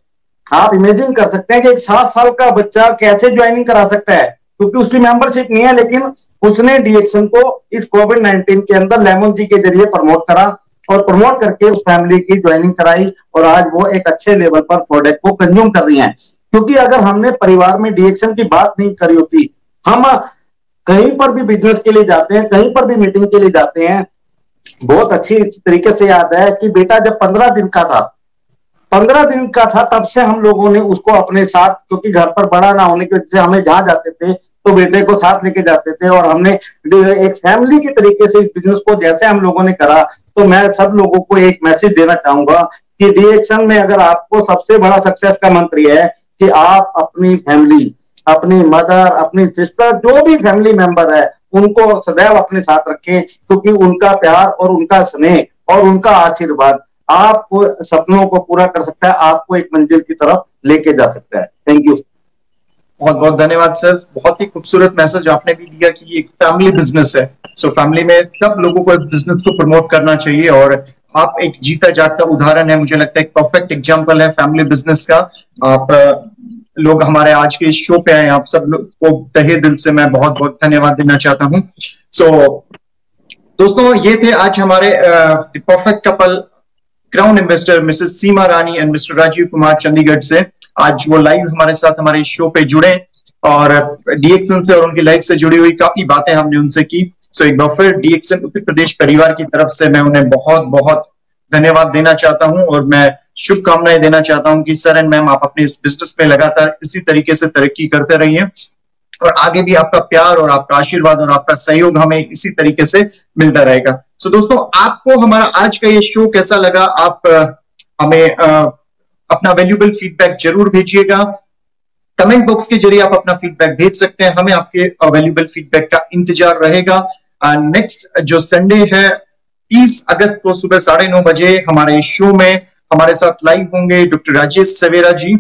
आप इमेजिन कर सकते हैं कि एक 7 साल का बच्चा कैसे ज्वाइनिंग करा सकता है, क्योंकि उसकी मेंबरशिप नहीं है, लेकिन उसने डीएक्सन को इस कोविड-19 के अंदर लेमन जी के जरिए प्रमोट करा और प्रमोट करके उस फैमिली की ज्वाइनिंग कराई और आज वो एक अच्छे लेवल पर प्रोडक्ट को कंज्यूम कर रही हैं। क्योंकि अगर हमने परिवार में डीएक्सन की बात नहीं करी होती, हम कहीं पर भी बिजनेस के लिए जाते हैं, कहीं पर भी मीटिंग के लिए जाते हैं, बहुत अच्छी तरीके से याद है कि बेटा जब 15 दिन का था, 15 दिन का था, तब से हम लोगों ने उसको अपने साथ, क्योंकि घर पर बड़ा ना होने की वजह से हमें जहां जाते थे तो बेटे को साथ लेके जाते थे और हमने एक फैमिली के तरीके से इस बिजनेस को जैसे हम लोगों ने करा। तो मैं सब लोगों को एक मैसेज देना चाहूंगा कि डीएक्सन में अगर आपको सबसे बड़ा सक्सेस का मंत्र यह है कि आप अपनी फैमिली, अपनी मदर, अपनी सिस्टर, जो भी फैमिली मेंबर है, उनको सदैव अपने साथ रखें, क्योंकि उनका प्यार और उनका स्नेह और उनका आशीर्वाद आपको सपनों को पूरा कर सकता है, आपको एक मंजिल की तरफ लेके जा सकता है। Thank you. बहुत बहुत धन्यवाद सर, बहुत ही खूबसूरत मैसेज आपने भी दिया कि ये एक फैमिली बिजनेस है। सो फैमिली में सब लोगों को इस बिजनेस को प्रमोट करना चाहिए और आप एक जीता जागता उदाहरण है, मुझे लगता है एक परफेक्ट एग्जांपल है फैमिली बिजनेस का। आप लोग हमारे आज के इस शो पे आए, आप सब लोग को तहे दिल से मैं बहुत बहुत धन्यवाद देना चाहता हूँ। सो दोस्तों, ये थे आज हमारे perfect couple, crown investor Mrs Seema Rani and Mr Rajeev Kumar Chandigarh से। आज वो लाइव हमारे साथ हमारे शो पे जुड़े और डीएक्सन से और उनकी लाइफ से जुड़ी हुई काफी बातें हमने उनसे की। सो एक बार फिर डीएक्सन उत्तर प्रदेश परिवार की तरफ से मैं उन्हें बहुत बहुत धन्यवाद देना चाहता हूं और मैं शुभकामनाएं देना चाहता हूं कि सर एंड मैम आप अपने इस बिजनेस में लगातार इसी तरीके से तरक्की करते रहिए और आगे भी आपका प्यार और आपका आशीर्वाद और आपका सहयोग हमें इसी तरीके से मिलता रहेगा। सो दोस्तों, आपको हमारा आज का ये शो कैसा लगा? आप हमें अपना वैल्यूएबल फीडबैक जरूर भेजिएगा। कमेंट बॉक्स के जरिए आप अपना फीडबैक भेज सकते हैं, हमें आपके वैल्यूएबल फीडबैक का इंतजार रहेगा। नेक्स्ट जो संडे है 30 अगस्त को सुबह 9:30 बजे हमारे शो में हमारे साथ लाइव होंगे doctor Rajesh Savera ji.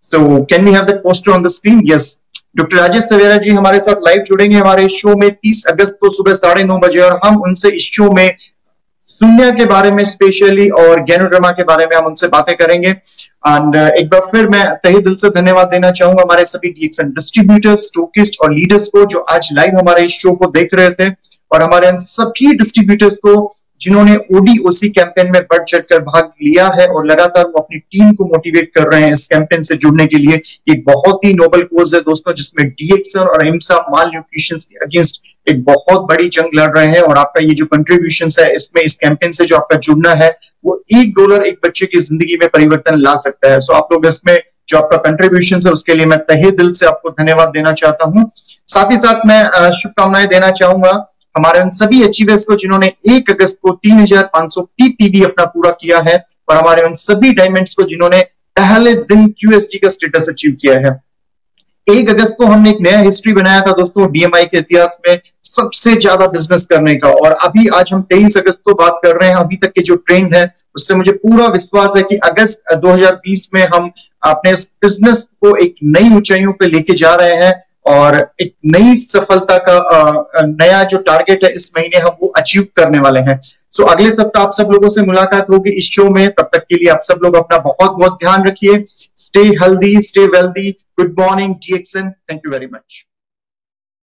So can we have that poster on the screen? Yes, doctor Rajesh Savera ji हमारे साथ लाइव जुड़ेंगे हमारे शो में 30 अगस्त को सुबह 9:30 बजे और हम उनसे इस शो में शून्य के बारे में स्पेशली और गैनोड्रामा के बारे में हम उनसे बातें करेंगे। एंड एक बार फिर मैं तहे दिल से धन्यवाद देना चाहूंगा हमारे सभी डीएक्सन डिस्ट्रीब्यूटर्स, स्टॉकिस्ट और लीडर्स को जो आज लाइव हमारे इस शो को देख रहे थे और हमारे सभी डिस्ट्रीब्यूटर्स को जिन्होंने ओडीओसी कैंपेन में बढ़ चढ़कर भाग लिया है और लगातार वो अपनी टीम को मोटिवेट कर रहे हैं इस कैंपेन से जुड़ने के लिए। एक बहुत ही नोबल कोज है दोस्तों, जिसमें डीएक्सन और अहिंसा माल न्यूट्रिशन के अगेंस्ट एक बहुत बड़ी जंग लड़ रहे हैं और आपका ये जो कंट्रीब्यूशन है इसमें इस कैंपेन से जो आपका जुड़ना है वो $1 एक बच्चे की जिंदगी में परिवर्तन ला सकता है। सो आप लोग इसमें जो आपका कंट्रीब्यूशन है उसके लिए मैं तहे दिल से आपको धन्यवाद देना चाहता हूँ। साथ ही साथ मैं शुभकामनाएं देना चाहूंगा हमारे उन सभी अचीवर्स को जिन्होंने 1 अगस्त को 3500 पीपीबी अपना पूरा किया है और हमारे उन सभी डायमंड्स को जिन्होंने पहले दिन क्यूएसटी का स्टेटस अचीव किया है। 1 अगस्त को हमने एक नया हिस्ट्री बनाया था दोस्तों डीएमआई के इतिहास में सबसे ज्यादा बिजनेस करने का और अभी आज हम 23 अगस्त को बात कर रहे हैं। अभी तक के जो ट्रेंड है उससे मुझे पूरा विश्वास है कि अगस्त 2020 में हम अपने इस बिजनेस को एक नई ऊंचाइयों पे लेके जा रहे हैं और एक नई सफलता का नया जो टारगेट है इस महीने हम वो अचीव करने वाले हैं। सो अगले सप्ताह आप सब लोगों से मुलाकात होगी इस शो में। तब तक के लिए आप सब लोग अपना बहुत बहुत ध्यान रखिए। Stay healthy, stay wealthy. Good morning DXN. Thank you very much.